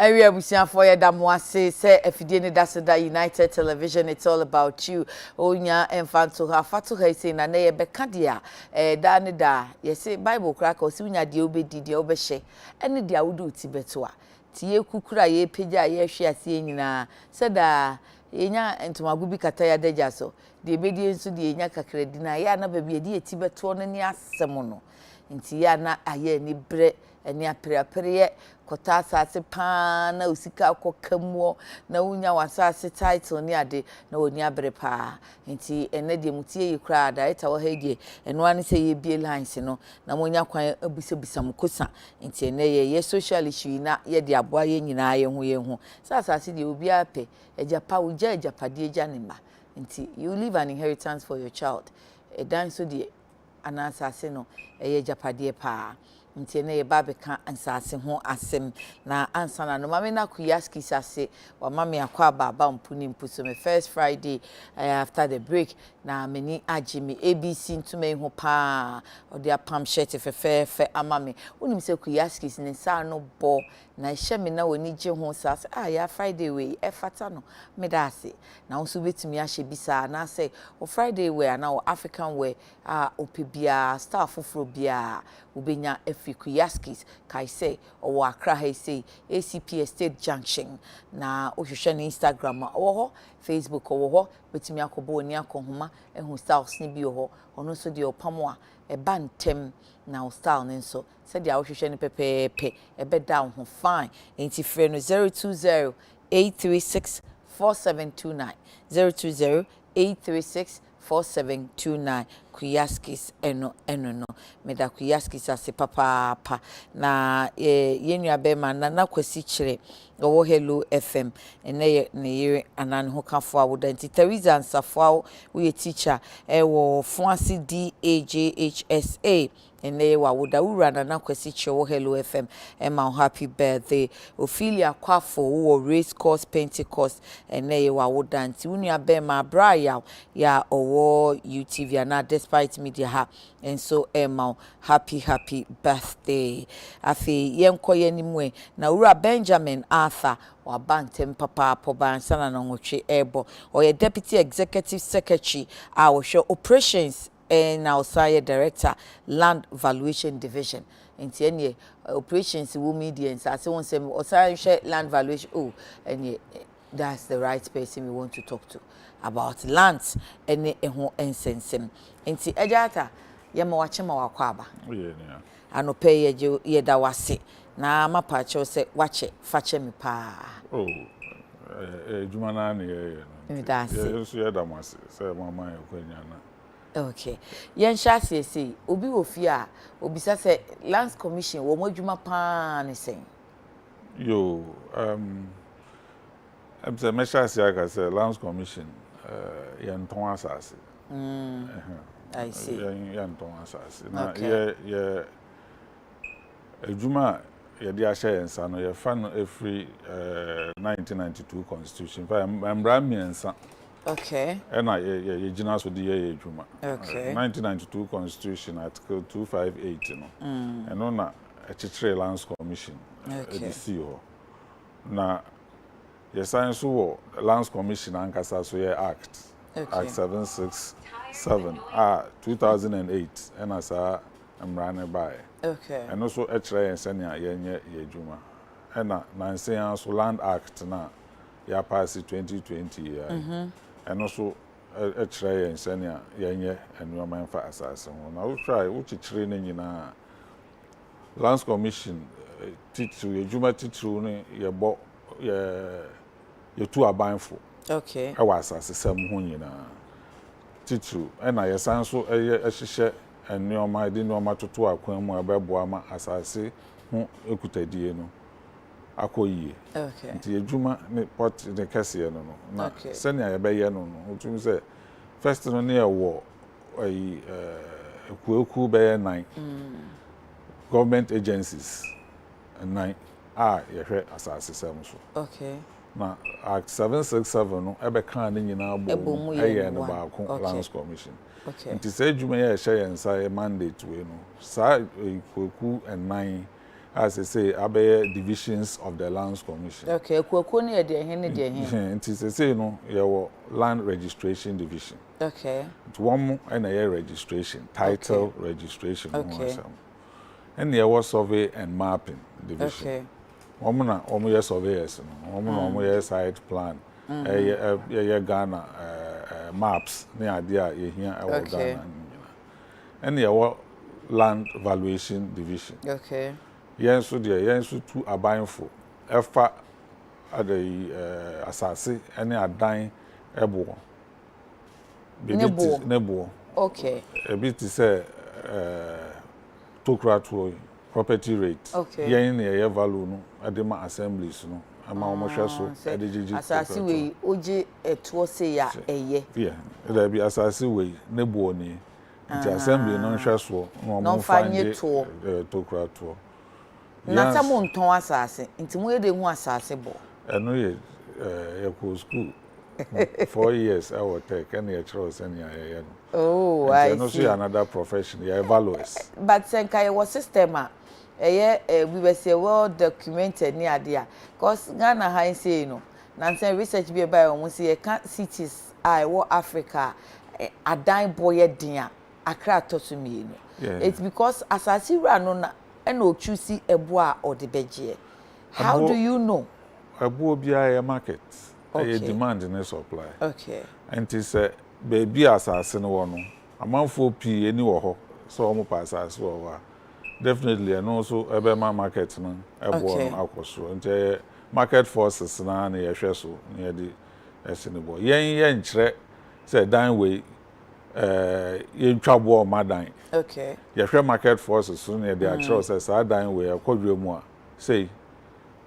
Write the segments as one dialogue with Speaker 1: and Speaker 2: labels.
Speaker 1: Area busiafo ya da mo ase say afidie ne da so da United Television, it's all about you. Onya emfanto ha fato ha say na na ye beka dia da ne da ye say Bible crack o si unya de obedi de obehye ene de awudu ti beto a ti ye kukura ye pagya ye hwe ase nyina sada yenya entomagu bi kata ya daja so de ebedi enso de yenya kakradi na ya na ba bi de ti beto no ne asem no nti ya na aye ni bre eni apere kota asase pa na osika akokamuo na unya wasase title ni ade na oni abere pa nti ene de mutie yi kra director wo ha die eno ane se ye bie lines no na monya kwan abusabisa mukosa nti ene ye social issue na ye de aboa ye nyina ye ho asase de obi ape ejapa uja ejapade eja ne ma nti you leave an inheritance for your child dan so de anasase no eye ejapade pa nti na ye ba beka ansase ho asem na ansana no mame na kuyaski sase wa mame akwa baba mpuni mpuso me first Friday after the break na meni agimi ABC ntume ho pa odi apam shirt fe amame unim se kuyaski ne sa no bo na hye me na woni je ho sase ya Friday we efata no me da ase na nso betumi ahye bisa na say o Friday we na o African we opebia star foforo bia ubenya Kuyaskis kai say o Accra he say ACP Estate Junction na ohwehwe na Instagram ho Facebook ho betimi akobo oni akohoma ehu styles ni bi ho ono so de opamo a eba ntem na o style ne nso se de ohwehwe ni pepepe ebe down ho fine enti frɛ no 020 836 4729 020 836 4729 Kuyaskis eno no meda Kuyaskis ase papa na yenua be ma na kwasi kire wo Hello FM ene ne yire anan ho kafo awoda nti Teresa Ansafo wo ye teacher wo Fonsi DAJHSA ene wa woda wura na kwasi kire wo Hello FM ema happy birthday Ophelia Kwafo wo Race Course Pentecost ene wa woda nti unua be ma bra ya owo UTV na despite media ha and so ema happy birthday afi yenkoye nimwe na wura Benjamin Arthur wa bantem papa pobansana na nwotwe ebo oye deputy executive secretary a wo hwe operations and now sire director land valuation division nti ene operations wo media and say won say osire land valuation and that's the right person we want to talk to about lands ene eho ensensem nti ejata yema wachema wakwaba anope ye da wase na mapacho se wache fache mi pa
Speaker 2: juma na ne ye no so ye da wase se mama ye kwanya na
Speaker 1: okay yen sha se obi wo fi a obi se lands commission wo modwuma pa ne sen
Speaker 2: yo Abse mesha se aka se lands commission yen ton asase
Speaker 1: I see
Speaker 2: yen ton asase na ye ejuma ye dia share yensa no ye fa no every 1992 constitution fa mbra miensa
Speaker 1: okay
Speaker 2: ena ye gina so de ye ejuma
Speaker 1: okay
Speaker 2: 1992 constitution article 258 no eno na echichire lands commission edisi ho na yes science wo lands commission ankasa so ye act act 767 2008 ena sa mrane bai
Speaker 1: okay
Speaker 2: and also echire yensania yenye ye juma ena nansen so land act na ya pass 2020 and also echire yensania yenye enwoma mfa asase ho na wo try wo chichire ne nyina lands commission titru ye juma titru ne ye bo ye tu abanfo
Speaker 1: okay
Speaker 2: e wa asase sam ho nyina titru ena ye san so ehihye enoma de noma toto akwan mu abeboa ma asase ho ekutadie no akoyie
Speaker 1: okay
Speaker 2: nti ejuma ne pot ne kase no na sene ya be ye no otum se first no ne wo ai ekueku be ye 9 government agencies 9 ye hwe asase sam so
Speaker 1: okay
Speaker 2: na act 767 no ebe kan ne nyina bo eye no ba ko lands commission
Speaker 1: okay
Speaker 2: nti se ejuma ye hye yensa mandate we no sa ekueku 9 as I say abe divisions of the Lands Commission.
Speaker 1: Okay, kwako ne de hen ne de hen.
Speaker 2: Nti say no your land registration division.
Speaker 1: Okay.
Speaker 2: It's one and a registration, title registration.
Speaker 1: Okay.
Speaker 2: And there was survey and mapping division.
Speaker 1: Okay.
Speaker 2: Omo surveyors no. Omo site plan. Ghana maps ne idea ye here Ghana. And there was land valuation division.
Speaker 1: Okay.
Speaker 2: Yes, so there, yes, so two abayinfo. Efa ade asase ene adan ebo. Nebo.
Speaker 1: Okay.
Speaker 2: A bit to say tokratwo property rate.
Speaker 1: Okay.
Speaker 2: Yen ye value no adema assemblies no. Ama omo hwe so adegigi.
Speaker 1: Asase we oje eto se ya eye.
Speaker 2: Yeah. There be asase we nebo ni. Nti assembly no hwe so no omo fanye tokratwo.
Speaker 1: Na samo nton asase. Nti mo ye de hu asase bo.
Speaker 2: Eno ye ko school 4 years I will take any choice any I
Speaker 1: oh I
Speaker 2: see another profession yeah values
Speaker 1: but senka your system we were say well documented near there cause Ghana high say no na say research be by almost say cities I war Africa a dime boy dia Accra to me it's because asasi ra no na and no choose eboa or the beje how do you know
Speaker 2: eboa bia market
Speaker 1: okay.
Speaker 2: Demand and supply.
Speaker 1: Okay.
Speaker 2: And it say baby assassin one. A month for P any wo so almost pass as well. Definitely and also Ebema market man
Speaker 1: okay.
Speaker 2: Akosro. And market forces na near so near the estimable. Yen chere say dine way in trouble madan.
Speaker 1: Okay.
Speaker 2: Your market forces soon near the actual says I dine way a quadri more. Say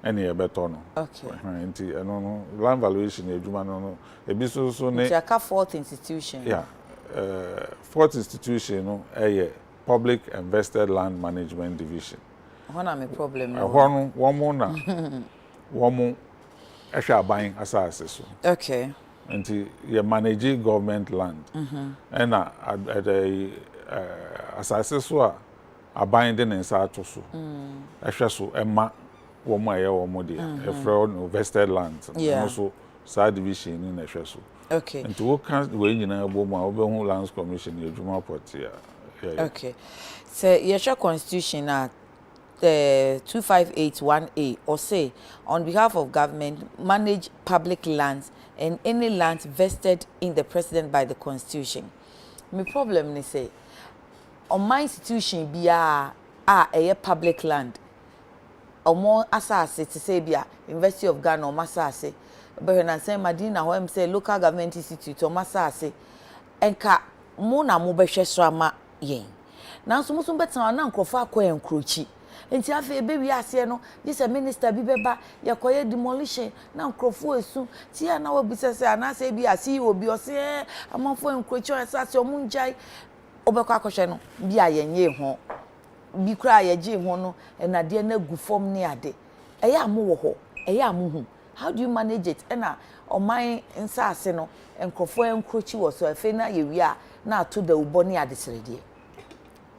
Speaker 2: any a better no.
Speaker 1: Okay.
Speaker 2: Nti no land valuation edwuma no e bi so ne
Speaker 1: it's a fourth institution.
Speaker 2: Yeah. Fourth institution no public invested land management division.
Speaker 1: What am a problem
Speaker 2: no. One more na one more ehwe aban asase so.
Speaker 1: Okay.
Speaker 2: Nti you manage government land. And asase so a aban de nsa ato so. Ehwe so ema woman ya woman there a fraud vested land and also side division in a so
Speaker 1: okay
Speaker 2: and to can we nyina bomo a obehu lands commission ejuma port ya
Speaker 1: okay so your constitution at 2581A or say on behalf of government manage public lands and any lands vested in the president by the constitution. My problem is say on my institution be a public land omo asase to say bia University of Ghana omo asase but na say Madina ho em say local government institute omo asase enka mo na mo behwe so ama yen na so mo so betan na nkrofo akọ enkrochi enti afa ebe wi ase no this minister bi beba yakoye demolition na nkrofo esu ti ya na wabisa say na say bi ase obi o say amafo enkrochi asase omo njai obekọ akọhwe no bi ayenye ho bi kra ye gi ho no na de na gu form ne ade eya mo wo ho eya mo hu how do you manage it na oman nsase no enkrofo enkrochi wo so afi na ye wi a na ato da ubo ne ade serede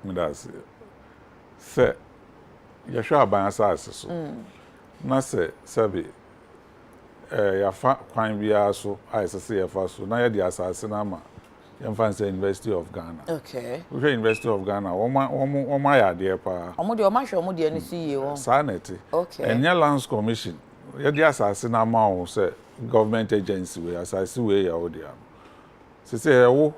Speaker 2: me das se ya hwa aban asase so na se sabi ya fa kwan bia so ai se ya fa so na ya di asase na ma Fancy University of Ghana.
Speaker 1: Okay.
Speaker 2: We University of Ghana. Oma ya de pa.
Speaker 1: Omo de oma hwe omo de ni CEO.
Speaker 2: Sanity.
Speaker 1: Okay.
Speaker 2: And your lands commission. Ya de asase na ma o say government agency we asase we ya o de am. Se wo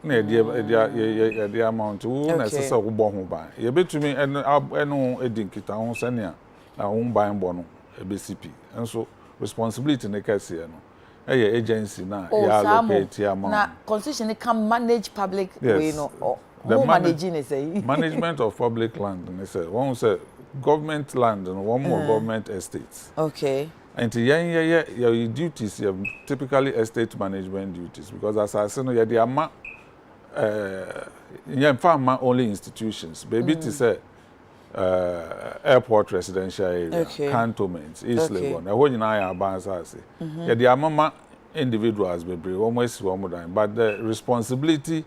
Speaker 2: na de amount wo na se wo bo ho ban. Ye betumi eno edinkita ho sene a wo ban bo no ebesipi. Enso responsibility ne kase no. Agency na ya allocate amount.
Speaker 1: Na constitution can manage public way no or managing is
Speaker 2: management of public land and say one say government land and one more government estates.
Speaker 1: Okay.
Speaker 2: And your duties typically estate management duties because as I say no the ama farm only institutions baby to say airport residential area, cantonments, East Legon. The whole United Banks, the amama individuals be almost one more time, but the responsibility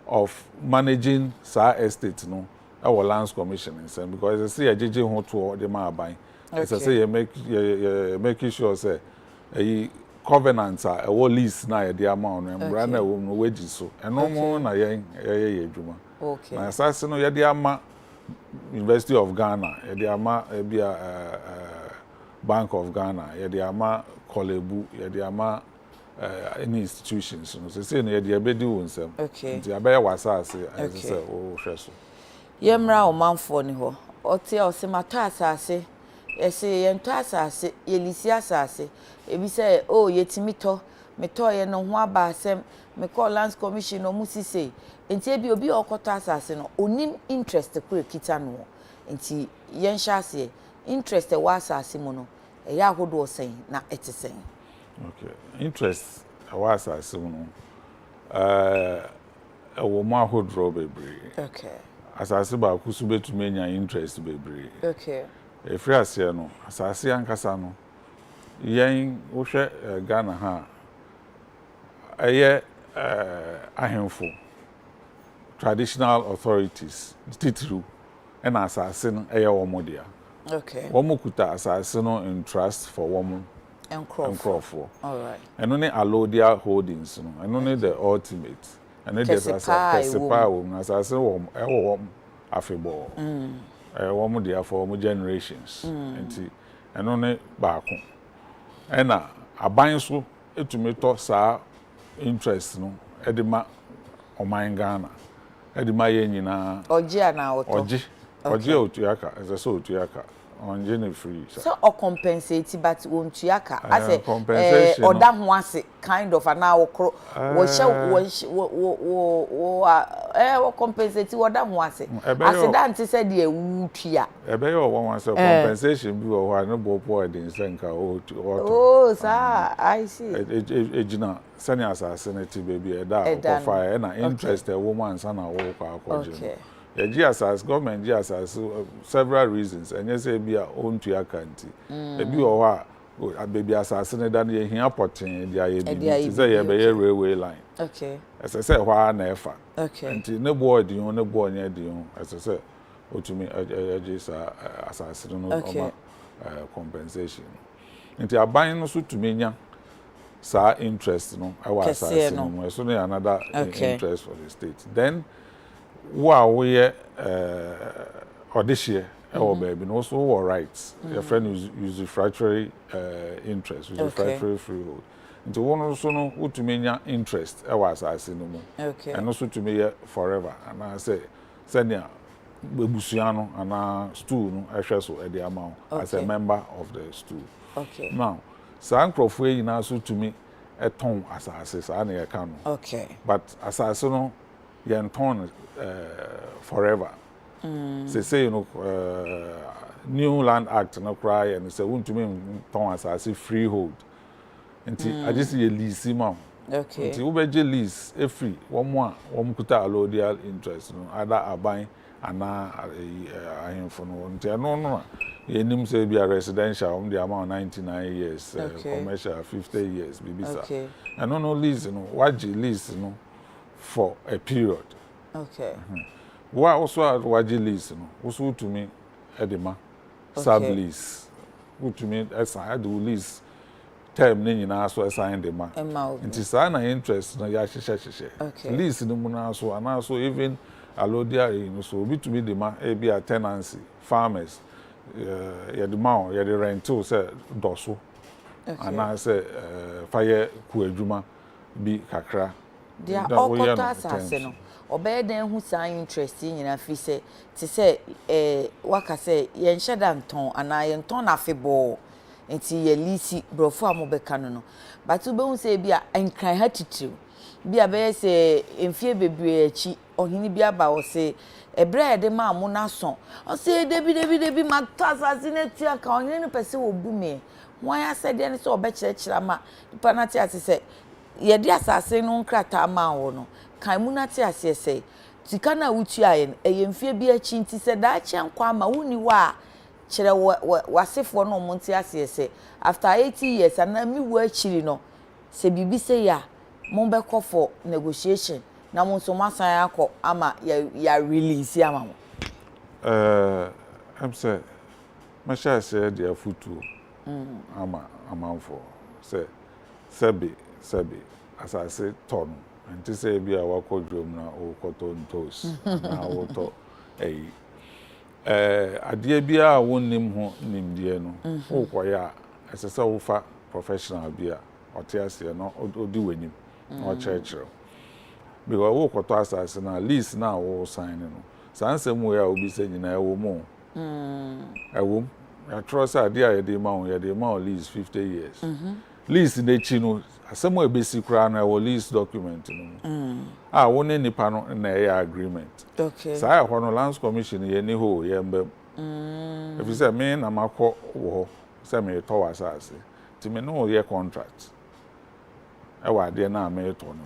Speaker 2: of managing sa estate no our lands commission and because I see a JJ who to the ma buy. As I say, you make sure say a covenant a lease na the amount and brand no wages so and no more na ye juma.
Speaker 1: Okay.
Speaker 2: Na asase no ye the ama University of Ghana, ye the ama Bank of Ghana, ye the ama Kolebu, ye the ama any institutions no say no ye the abedi wonsem.
Speaker 1: Okay.
Speaker 2: Nti abaya wasase as say o hweso.
Speaker 1: Yemra o manfo ni ho. Ote o se mata asase. Ese yento asase, yelisi asase. Ebi say oh yetimi to, me to ye no ho aba asem, me call lands commission no musi say. Enti ebi obi okoto asase no, onim interest kure kita no. Enti yen hyase interest e wa asase mu no, e ya hodo sen na etesen.
Speaker 2: Okay. Interest e wa asase mu no. Wo ma hodro bebre.
Speaker 1: Okay.
Speaker 2: Asase ba kusu betumi nya interest bebre.
Speaker 1: Okay.
Speaker 2: Efri ase no, asase ankasa no. Yen wo hwe Ghana ha. Eye ahemfo traditional authorities titru and asase no eye womodia.
Speaker 1: Okay.
Speaker 2: Womo kuta asase no in trust for womo
Speaker 1: and Crawford. All right.
Speaker 2: And only Alodia holdings no. And only the ultimate. And it is asase wo asase wo afebo. Womo dia for womo generations. Enti and only baako. And aban so etumi to saa interest no edima oman Ghana edima ye nyina
Speaker 1: oje ana oto
Speaker 2: oje otuaka so otuaka onje ne free
Speaker 1: so o compensate but ontuaka as
Speaker 2: oda
Speaker 1: ho ase kind of ana wokro wo compensate woda ho ase accident said de wutua
Speaker 2: ebe yo won say compensation bi wo ha no bo po edin senka
Speaker 1: oh sir I see
Speaker 2: ejina sani asase ne ti baby eda ko fire na interest e woman san na wo kwa akọje the GSS government GSS several reasons and you say be a own to your country e bi o ha baby asase ne da ne hia poten dia ye bi say ye be railway line
Speaker 1: okay
Speaker 2: as I say wha na efa
Speaker 1: okay
Speaker 2: nti ne board you ne board nya di you as I say otumi GSS asase no oma compensation nti aban no so tumi nya sa interest no our asase no so ne another interest for the state then we audition our baby no so our rights your friend use refractory interest refractory freehold into one so no utumi nya interest our asase no mu and also to me forever and I say senior bebusuano and stool no ehwe so e dey amount as a member of the stool
Speaker 1: okay
Speaker 2: now sankrofo yi na so to me eton asase sa na ye ka no
Speaker 1: okay
Speaker 2: but asase no ye ton forever say you know new land act no cry and say won't to me ton asase freehold nti I just ye lease ma
Speaker 1: okay
Speaker 2: nti wo be je lease e free wo mo kuta allodial interest no ada aban ana ahemfo no nti no yenim say be a residential the amount 99 years commercial 50 years bibisa
Speaker 1: okay
Speaker 2: and no lease no waji lease no for a period
Speaker 1: okay
Speaker 2: wa also waji lease no also to me edema sub lease to me assign the lease term ni nyina so assign the ma nti sa na interest no ya hyehyehye lease no mu na so ana so even alodia no so obi to me the ma e be a tenancy farmers ya the ma ya the rental say doso ana say fire ku adwuma bi kakra
Speaker 1: dia okota asase no obey den hu san interest nyina fi say ti say waka say ye nheda nton ana ye nton na febo enti ye lisi brofo amobeka no but ube hu say bia enkran ha titiw bia be say emfie bebre achi ohini bia ba wo say ebre de ma mo na so o say debi matasa sinetia ka ohini no pese obu me wan ya say de ne say obekirechira ma panati ase say ye de asase no nkrata ma wo no kan mu na ti ase say tika na wutu aye eye mfie bia achi nti say da achi ankwa ma wuni wa kire wasefo no mo nti ase say after 80 years ana mi wo achiri no se bibi say ya mo be call for negotiation na mo so masan akọ ama ya release ama mo
Speaker 2: I'm say my share say the futu amanfo say sebi as I say ton and to say be a wako drum na o cotton toast na o to adeɛ biara wonnim ho nimdeɛ no wo kɔyɛ a ɛsɛ sɛ wo fa professional bi a ɔte aseɛ no odi w'anim na ɔkyerɛkyerɛ because wo kɔtɔ asase na lease na wo sign no saa nsɛm wo ya obi sɛ nyina ɛwɔ mu ɛwɔ yɛatwerɛ sɛ adeɛ a yɛde ma wo lease 50 years lease n'akyi no asɛm a ɛbɛsi koraa no ɛwɔ lease document no mu a wo ne nipa no na ɛyɛ agreement saa ɛhɔ no lands commission yɛni hɔ yɛmbam ɛfiri sɛ me na makɔ wɔ hɔ sɛ meretɔ wɔ asase nti me ne wo yɛ contract ɛwɔ adeɛ no a meretɔ no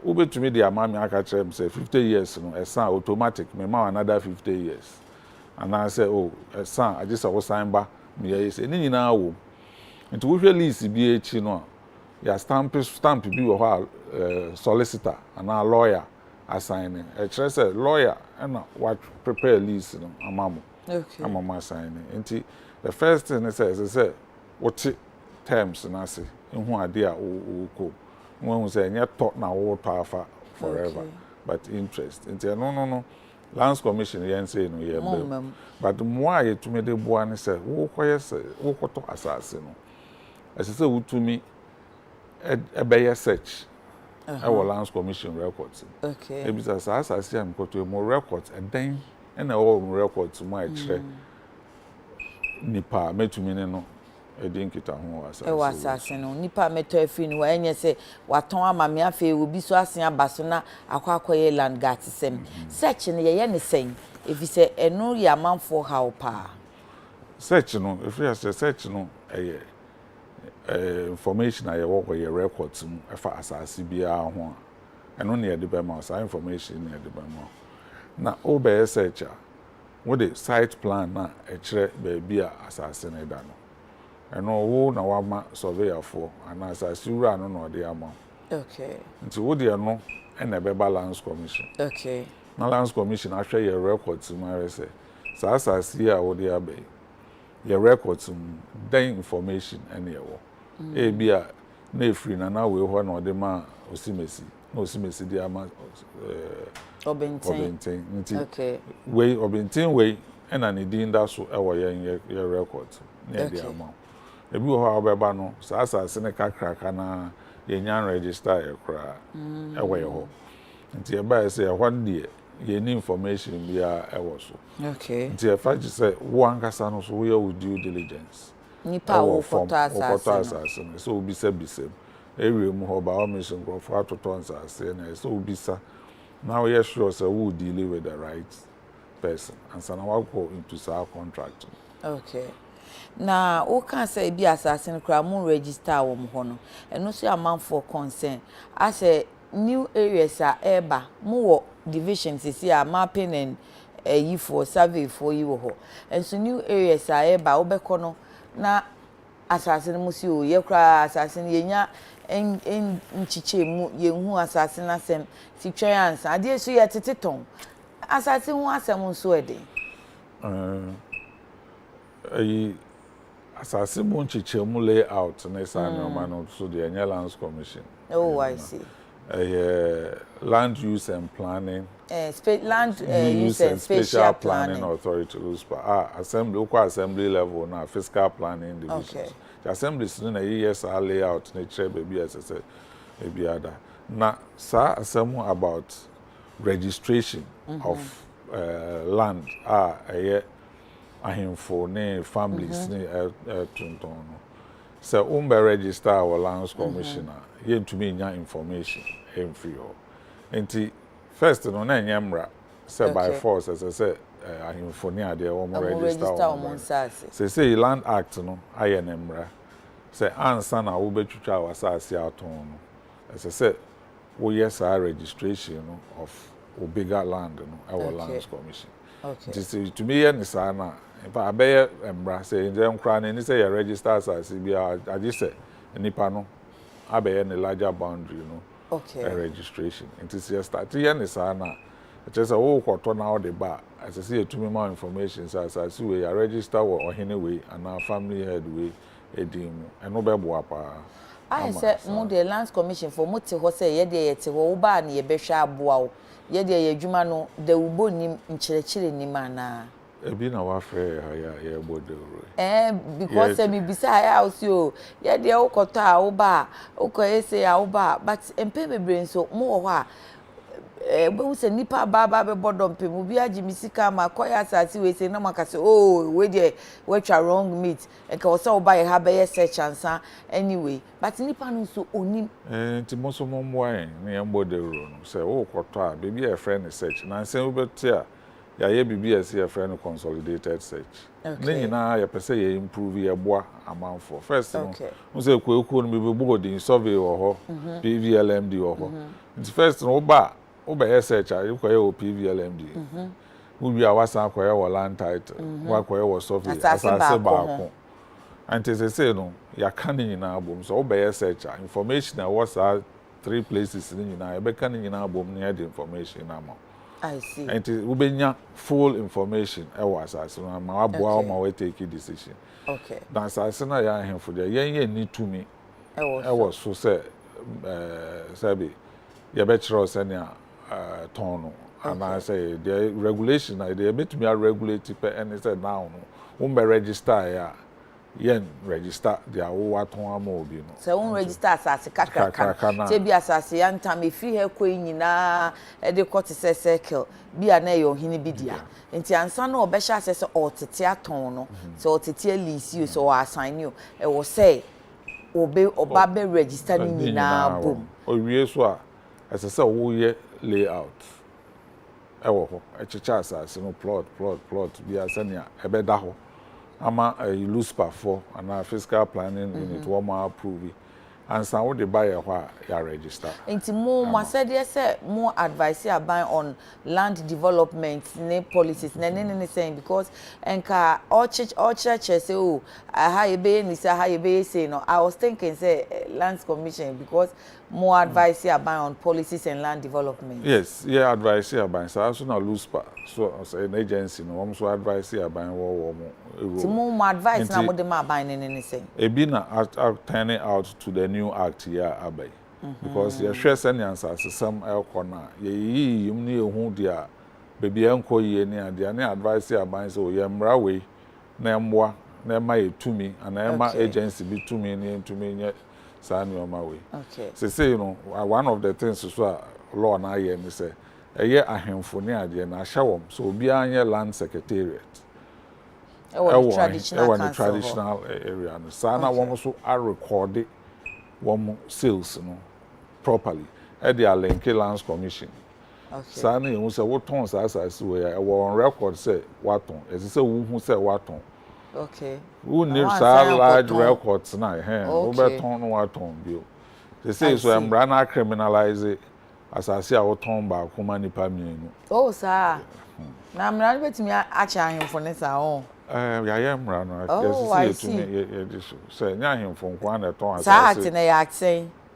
Speaker 2: wobɛtumi de ama me aka kyerɛ m sɛ 50 years no ɛsan automatic me ma another 50 years anaasɛ ɛsan agye sɛ wo san ba meyɛ sɛ ne nyinaa wɔ nti wohwɛ lease bi akyi no a ya stamp bi wɔ hɔ a solicitor anaa lawyer assign ne ɛkyerɛ sɛ lawyer ɛna what prepare lease no ama mo ama mo assign ne nti the first thing is say wote terms na se ehu ade a wo ko wo hu say nyɛ tɔ na wo tɔ afa forever but interest nti no lands commission yen say no ye mbem but mo a yetumi de boa ne say wo koye say wo kɔtɔ asase no ɛsɛ sɛ wotumi ɛbɛyɛ search ɛwɔ lands commission records ebisa saa asase a mkɔtɔ mo records ɛdan ɛna ɛwɔ mo records mo a ɛkyerɛ nipa metumi ne no ɛdi nkita ho asase
Speaker 1: ɛwɔ asase no nipa metɔ afiri no ɛnyɛ sɛ watɔn ama me afei obi so asen aba so na akɔakɔyɛ land guard sɛm search no yɛyɛ ne sɛn efi sɛ ɛno yɛ amanfo haw pa
Speaker 2: search no efiri sɛ search no ɛyɛ information a yɛwɔ kɔ yɛ records mu ɛfa asase biara ho a ɛno ne yɛde bɛma saa information ne yɛde bɛma na wobɛyɛ search a wode site plan na ɛkyerɛ baabi a asase no da no ɛno wo na wama surveyor for ana asase wura no na ɔde ama nti wode ɛno ɛna ɛbɛba lands commission na lands commission ahwɛ yɛ records mu ayɛ sɛ saa asase a wode abɛyi yɛ records mu dan information ɛne ɛwɔ ebi a na efiri na we hɔ na ɔde ma osimesi na osimesi de ama obenten nti we obenten we ɛna ne din da so ɛwɔ yɛ record na de ama ebi wɔ hɔ a ɔbɛba no saa asase ne kakraka na yɛnya register yɛ koraa ɛwɔ yɛ hɔ nti ɛba yɛ sɛ ɛhɔ deɛ yɛni information biara ɛwɔ so nti ɛfa gye sɛ wo ankasa no so woyɛ wo due diligence
Speaker 1: nipa wo kɔtɔ asase
Speaker 2: no so obisa bisem area mu hɔ ba o mission nkrɔfo atotɔ asase na so obisa now you sure sɛ wo deal with the right person and so now go into our contract
Speaker 1: na o kan say bi asase no kra mo register wo mo ho no eno so amanfo concern as a new areas a eba mo wo divisions see a mapping and yi for survey for you ho and so new areas a eba wo beko no na asase no mo si o ye kra asase no yenya nchiche mu ye hu asase na sem si twansa ade so ye teteton asase hu asem nso ede
Speaker 2: asase mo nchiche mu layout na isa na ma no so the lands commission
Speaker 1: I see
Speaker 2: land use and planning
Speaker 1: land use and spatial planning
Speaker 2: authority assembly local assembly level na fiscal planning division the assembly na yes layout na chere baby as say e ada na sa asemu about registration of land ahemfo ne families ne tonton no so umbe register our lands commissioner ye ntumi nya information free ho enti first no na nyamra say by force as I say ahemfo ne ade wo register say land act no aye nemra say ansa na wo betwitwa wasase aton no as I say wo yes our registration of bigger land no our lands commission to me any sana if I bear embra say dem kra na ni say your register as bi I just say nipa no abey any larger boundary no registration it is just start here ni sana just a whole quarter now the bar as I see to me more information so as I see we register or anyway and our family head we edim and no be apa.
Speaker 1: I said mo the lands commission for mo te ho say ye de ye te ho ba na ye behwe aboa wo ye de ye adwuma no de ubo nim nkyerechire nim ana
Speaker 2: ebi na wa frɛ ya bodoro
Speaker 1: because me bisa ya osi o ye de wo koto a wo ba wo ko ese ya wo ba but empe bebre nso mo wo ho a we say nipa baba be bodom pe mu bia ji misika ma koya asase we say na makase oh we dey we twa wrong meat e ka wo say wo ba ye ha be ye search ansa anyway but nipa no so onim
Speaker 2: nti mo so mo mboan na ye bodoro no say wo koto a be bia e friend search na nsen wo beti a ya ye bibia see a friend consolidated search ne nyina ye pese ye improve ye boa amanfo first no mo say kwekuo no be board in survey wo ho PVLMD wo ho nti first no wo ba Obe search you koye PVLMD. We are wasan koye wo land title. Wa koye wo survey asase baako. And they say no, ya kan nyina abom. So obe search information na was 3 places ni nyina. E be kan nyina abom na the information na ma.
Speaker 1: I see.
Speaker 2: And we be nya full information e wo asase no ma aboa ma we take decision.
Speaker 1: Okay.
Speaker 2: Na asase na ya ahemfo de yen ni tumi. E wo so say sabi ya be kire osenia tono and I say the regulation they make me regulate and they said now no we register ya yen register their what ton am obi no
Speaker 1: so we register asase kakra say bi asase yantam efi he kɔ nyina e de kɔ te circle bi a na ye ohini bi dia enti ansa na obɛhya asase otete aton no so otete alisi so assign you e wo say oba be register ni nyina bom
Speaker 2: owie so a asase wo ye layout ewo ho echicha asase no plot bi asania ebeda ho ama loose pa for and fiscal planning unit wo ma approve and san wo de buy ho a ya register
Speaker 1: enti mo said say more advice about on land development ne policies ne saying because enka all church say oh ha ye be ni say ha ye be say no I was thinking say lands commission because more advice about on policies and land development.
Speaker 2: Yes, yeah, advice about so as na loose pa so as an agency no so advice about wo
Speaker 1: mo more advice na mo de ma ban ne say
Speaker 2: e bi na turning out to the new act here abai because your share seniors as some elkona ye yim ne ehu dia baby enko ye ne ade na advice about so ye mra we na mboa na ma etumi na ma agency bi tumi ne tumi nye sani oma we
Speaker 1: okay
Speaker 2: say you know one of the things so law na ye me say eye ahemfo ne ade na ahya so obi anye land secretariat traditional area no sana won so are recorded one sales no properly at the link lands commission
Speaker 1: okay
Speaker 2: sana you say what tons as we are on record say what ton as say who say what ton
Speaker 1: okay
Speaker 2: who need large records na we be ton what ton bio they say so am na criminalize asase a what ton ba kuma nipa mienu
Speaker 1: oh sir na mra betimi acha ahemfo ne sa oh
Speaker 2: ya mra no yes see to me say nya ahemfo nkwa na ton asase
Speaker 1: sa act na ya act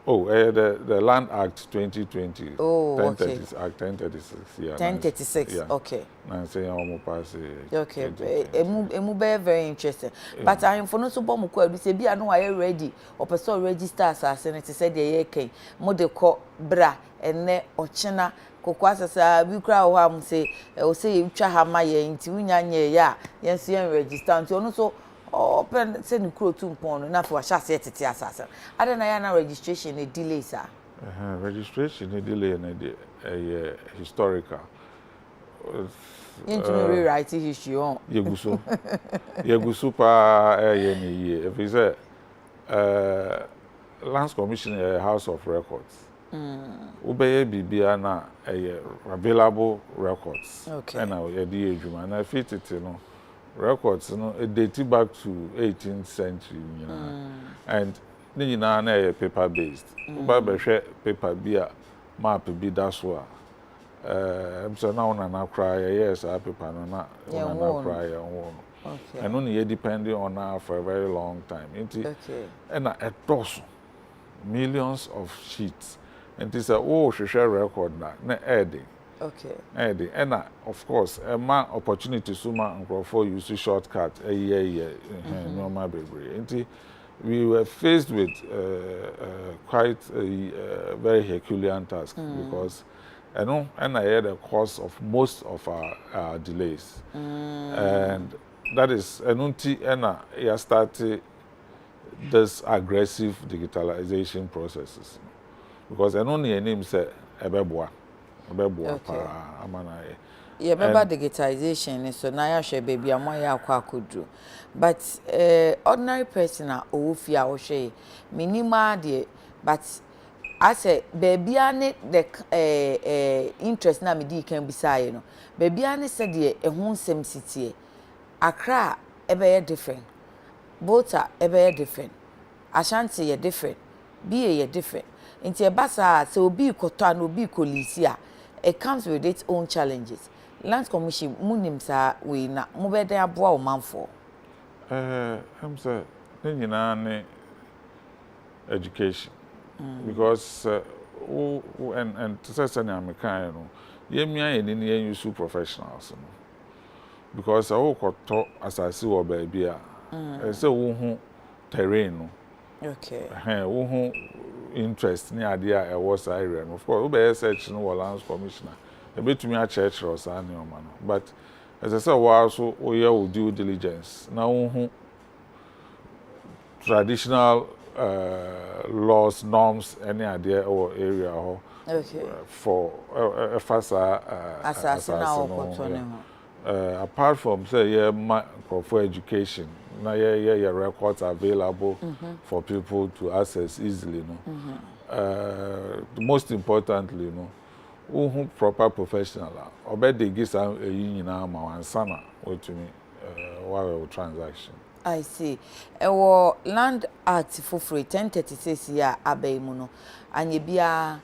Speaker 2: oh, the Land Act 2020.
Speaker 1: Oh,
Speaker 2: 1036 Act 1036. Yeah.
Speaker 1: 1036.
Speaker 2: Yeah.
Speaker 1: Okay.
Speaker 2: Na say almost pass.
Speaker 1: Okay. Emu very interesting. But I am for no so bomb ko adu say bia no wa ready. O person register asase ne te say de ye kan. Mo de ko bra ene ochina kokwa asasa bi kra wo am say o say you twa ha ma ye nti wunya nye ya yen so yen register nti ono so open say ni kro tu mpon na fa sha say tete asasa ada na ya na registration e delay sir
Speaker 2: registration e delay na de historical
Speaker 1: into rewrite history on
Speaker 2: yeguso pa ye ni ye if is lands commission house of records ubeye bibia na available records
Speaker 1: okay
Speaker 2: na ye di ejuma na fit it no records no date back to 18th century and nyina na paper based ba behwe paper bia map bi da so a so na una na cry yes a paper no na una na cry
Speaker 1: okay
Speaker 2: and only you depending on her for a very long time
Speaker 1: okay
Speaker 2: and a dozen millions of sheets and this oh share record na adding
Speaker 1: Okay.
Speaker 2: And of course, ma opportunity so ma for use shortcut normal baby. We were faced with quite a very Herculean task because and I had the cause of most of our delays. And that is and I started this aggressive digitalization processes because only a name said ebeboa pa amana.
Speaker 1: Yeah, remember digitization, so now I share baby, I'm could but ordinary person are ofia or shay minimal dear, but I say baby I need the interest na me di can be say no baby I said dear a home same city Accra ebe different Bota ebe different Ashanti ye different BA ye different into a basa so be koto no be kolisia it comes with its own challenges. Land Commission munim sa we na mo be dey aboa o manfo.
Speaker 2: I'm say ne education because and to say na me kan no yemia ye ni use professionals no because I koto asase wo ba bia say wo hu terrain no
Speaker 1: Okay.
Speaker 2: Wo hu interest ni ade a was area no of course we be search no Land Commissioner ebetumi a church or sa ne oma no but as I say we also we your due diligence na wo hu traditional laws norms any idea or area or for fasa apart from say for education now your records available for people to access easily most importantly proper professional obey gisa nyina ma wansana wetumi wa transaction.
Speaker 1: I see. Ewo land act for free 1036 year abaimu no anye bia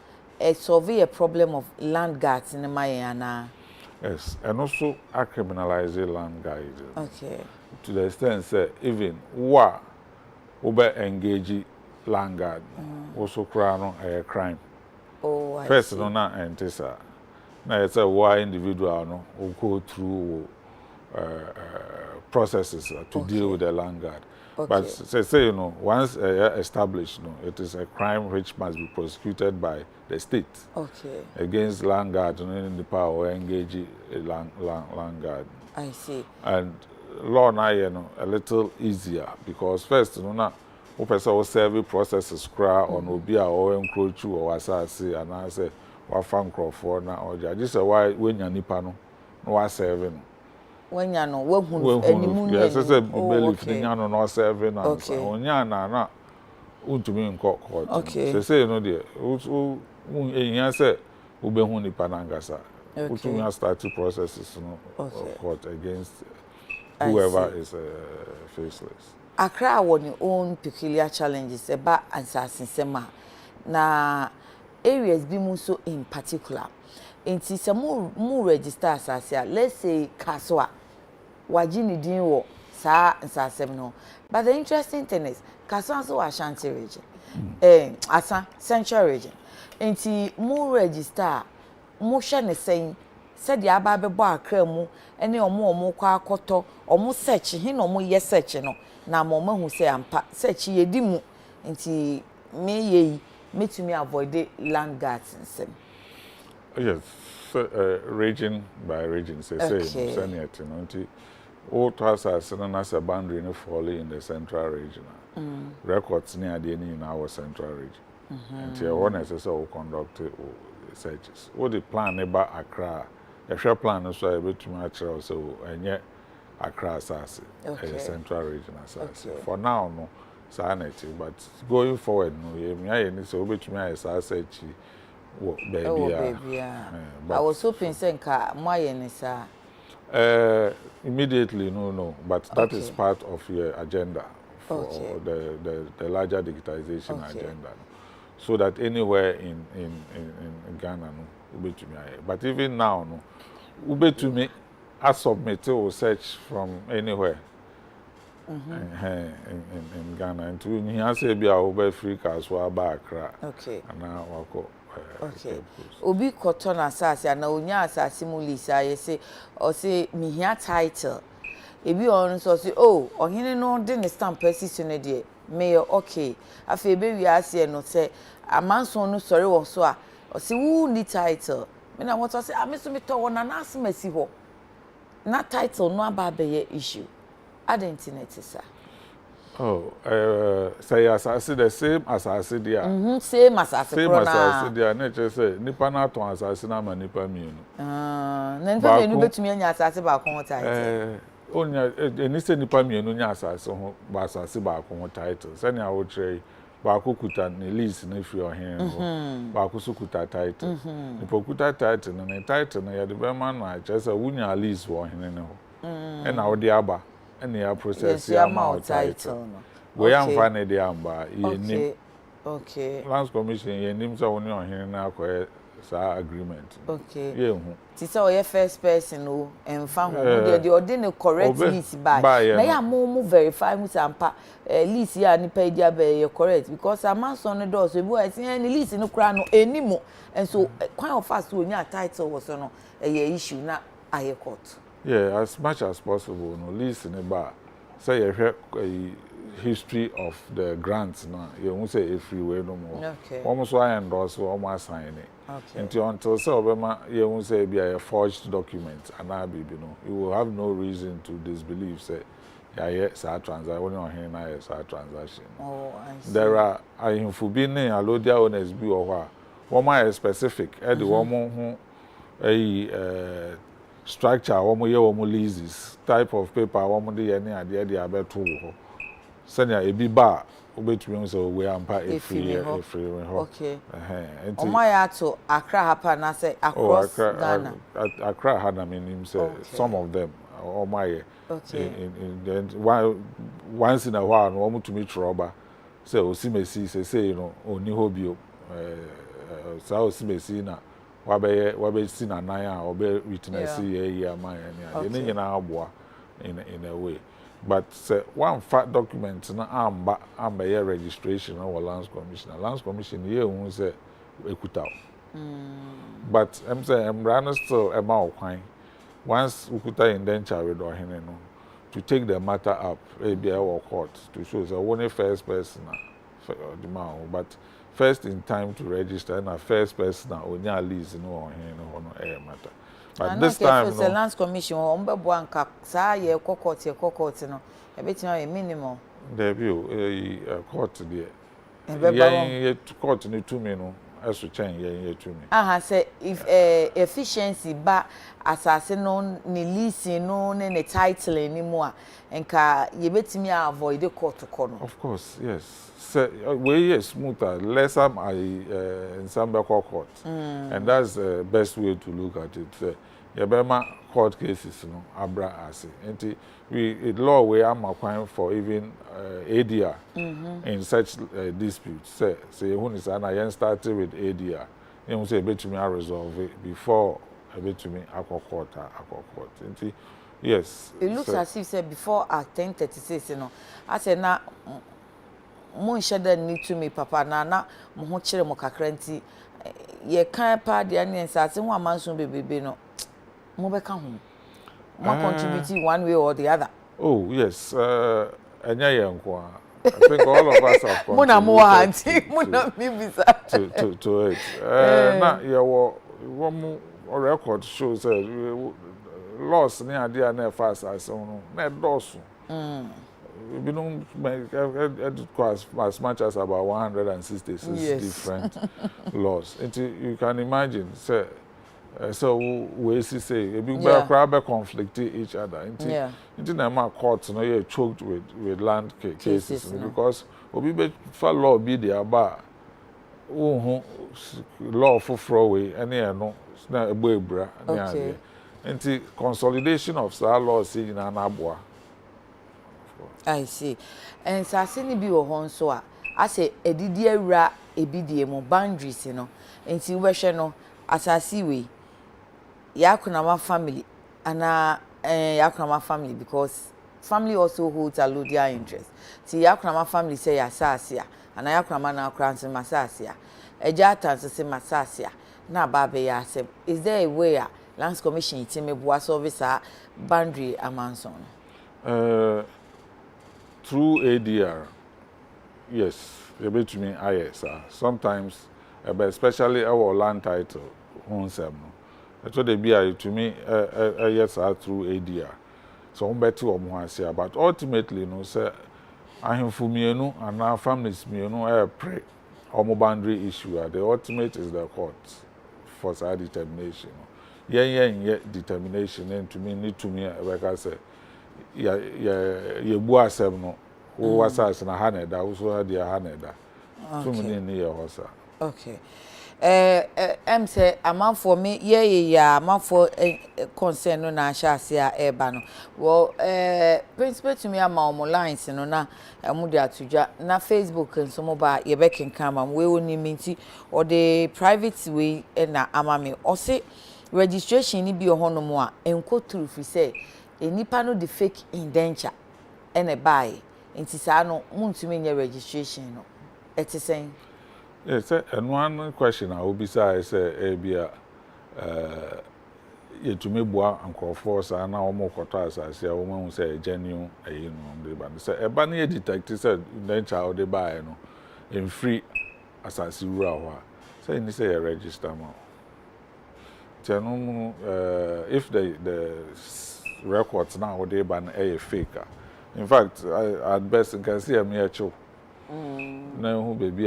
Speaker 1: solve a problem of land guards in Mayana.
Speaker 2: Yes, and also criminalize land guards.
Speaker 1: Okay.
Speaker 2: To the extent that even wa ube engage land guard also crown a crime.
Speaker 1: Oh, I
Speaker 2: first
Speaker 1: see.
Speaker 2: No na entesa. Na it's a why individual no will go through processes to deal with the land guard. But say once established, it is a crime which must be prosecuted by the state against land guard in the power or engage a land guard.
Speaker 1: I see.
Speaker 2: And law now a little easier because first na person will serve processes cra on obia or encroach or asase and I say wa fan for na or just why when ya nipa no wa serving
Speaker 1: when you know what
Speaker 2: yes say belief ni nya no serving na onya na untumi nko court say there eyan say ubehu nipa na ngasa utumi start processes court against whoever is faceless.
Speaker 1: Accra won your own peculiar challenges about ansasensema na areas be so in particular enti se mu register asase let's say Kaswa wagini din wo sa nsasem no but the interesting thing is Kaswa so Ashanti region Asa Central region enti mu register mu hwe ne sen said the aba bebo Accra mu ene omo kwa akoto omo search he no omo ye search no na mama hu say ampa search ye di mu nti me ye metumi avoid land guards nsem.
Speaker 2: Yes, region by region say senate nti all tasks na as a boundary no fall in the central region. Records near the in our central region. Nti e won say we conduct searches. What the plan about Accra? The plan so e betumi a kire so enye Accra asase central region asase for now no sanity but going forward no ye ni so obetumi aye search baby
Speaker 1: I was hoping say nka mo aye ni sa
Speaker 2: immediately no but that is part of your agenda for the larger digitization agenda so that anywhere in Ghana no obetumi aye but even now no obetumi I submit or search from anywhere in Ghana. And to me, I say, be our free Kaswa Accra.
Speaker 1: Okay.
Speaker 2: And now
Speaker 1: Okay. Obi koto na asase na onya asase mu lease aye say o say me hia title. Ebi on so say oh ohene no de ne stamp asisi no de mayor okay. Afa ebe wi ase no say amanson no sorry wo so a o say who need title. Me na what say me so me to wona na asemasi ho. Na title no aba be issue. Identity sir.
Speaker 2: Oh, say asase the same asase dia.
Speaker 1: Same asase
Speaker 2: same asase dia. Na che say nipa na to asase na ma nipa mienu.
Speaker 1: Na nipa mienu betumi anya asase ba kon title.
Speaker 2: Onya eni se nipa mienu nya asase ho ba asase ba kon title. Se na wo tre ba kukuta ne lease na fi ohen ho. Ba ku sukuta title. Nipa kuta title na ne title na ya de be ma na che say wunya lease wo ohen ne ho. E na wo de aba any process ya ma title no we am fa na dey amba ye
Speaker 1: okay
Speaker 2: Lands Commission ye nim so woni ohen na akoye sa agreement
Speaker 1: okay
Speaker 2: ye hu
Speaker 1: ti say o ye first person o emfa ho de odi ne correct lease by na ya mo verify mu sampa lease ya ni pa dia be ye correct because amanso no do so ebu ati any lease no kra no enimo and so kwan of fast onya title was no ye issue na aye court.
Speaker 2: Yeah, as much as possible. No lease in ba say a history of the grants na you won't say a free way no more.
Speaker 1: Okay.
Speaker 2: Almost I endorse almost sign it.
Speaker 1: Okay.
Speaker 2: Until say obema you won't say be a forged document and I be no. You will have no reason to disbelieve say yeah sa transaction when you here na sa transaction.
Speaker 1: Oh, I see.
Speaker 2: There are infobi ne alodia owners bi o ho a one specific e de one ho structure womo ye womo leases type of paper womo de ye ne ade de abeto ho senya ebi ba obetumi so we ampa free ho
Speaker 1: okay omo ya to Accra hapa na say across Ghana
Speaker 2: Accra had na meaning say some of them omo ye
Speaker 1: okay
Speaker 2: then once in a while no womo to meet roba say osimesi say you know oni hobio sa osimesi na wabe si na nan a obe witness ye ama ya ne nyina aboa in a way but one fact document na amba ye registration or Lands Commission ye hu say ekuta but em say emra still ema okwan once ukuta indenture with ohene no to take the matter up be our court to show say one first person the man but first in time to register and a first person onya lease no on here no matter but this time
Speaker 1: no Lands Commission on be boanka sa ye court no e betima minimum
Speaker 2: there be court there ye court ni to me no eso chen ye to me
Speaker 1: say if efficiency ba asase no ni lease no ne title anymore enka ye betimi avoid the court no
Speaker 2: of course yes way is smoother less in some court and that's the best way to look at it yebema court cases no abra ase enti we law we am applying for even ADR in such disputes say who is na yen started with ADR you say betumi resolve it before betumi court enti yes
Speaker 1: it looks as if say before at 10:36 you know I say na mo sheda ni to me papa na mo ho kire mo kakra nti ye kan pa de ane nsase ho amanso bebebe no mo be ka ho mo contribute one way or the other.
Speaker 2: Oh yes enya ye nko I think all of us have
Speaker 1: mo na mo anti mo na mi bisa
Speaker 2: to it na ye wo mo record shows loss ni ade na fast as no na dosu we don't as much as about 166 different laws. You can imagine, so we say a big crowd conflict each other. Into the courts, no, you're choked with land cases because we for law be there, but law for throwaway and no, a boy, into consolidation of laws in Anabua.
Speaker 1: I see. And sasini bi wo hon so a ase edidi awura ebidie mo boundaries no enti we hwe no asasi we yakunama family ana yakunama family because family also holds allodial interest. See, Yakrama family say Yasasia, and Ayakrama now crowns in Masasia. A jatan to say Masasia, na babe yasem. Is there a way Lands Commission team was officer boundary amanson?
Speaker 2: Through ADR, yes, you bet me, yes, sometimes, but especially our land title, Honsem. So they be to me, yes, through ADR. So I'm better or more, but ultimately, no, sir, I am for me, and our families, me, I pray. Or boundary issue, the ultimate is the court for side determination. Yeah, determination, and to me, need to me, like I say, boy, no, who was us in a hundred, I also had the hundred. So many near us.
Speaker 1: Okay. Say a man for me, yeah, man for concern no na shasia eba no. Well, principal to me am lines no na mu de atuja na Facebook nso mo ba ye be kenkan am we oni minti or the private way na amame o se registration ni bi ohono mo a enko through fi say enipa no the fake indenture and a buy nti sa no muntumi nye registration no etisen.
Speaker 2: Yes, and one question I will be say Abia yet to me boa and call force and now more quarters as a woman who say genuine but say a banny detective said then child they buy no in free as I see raw say say a register now. If the records now they ban a faker. In fact, at best can see a mere show. No, who baby,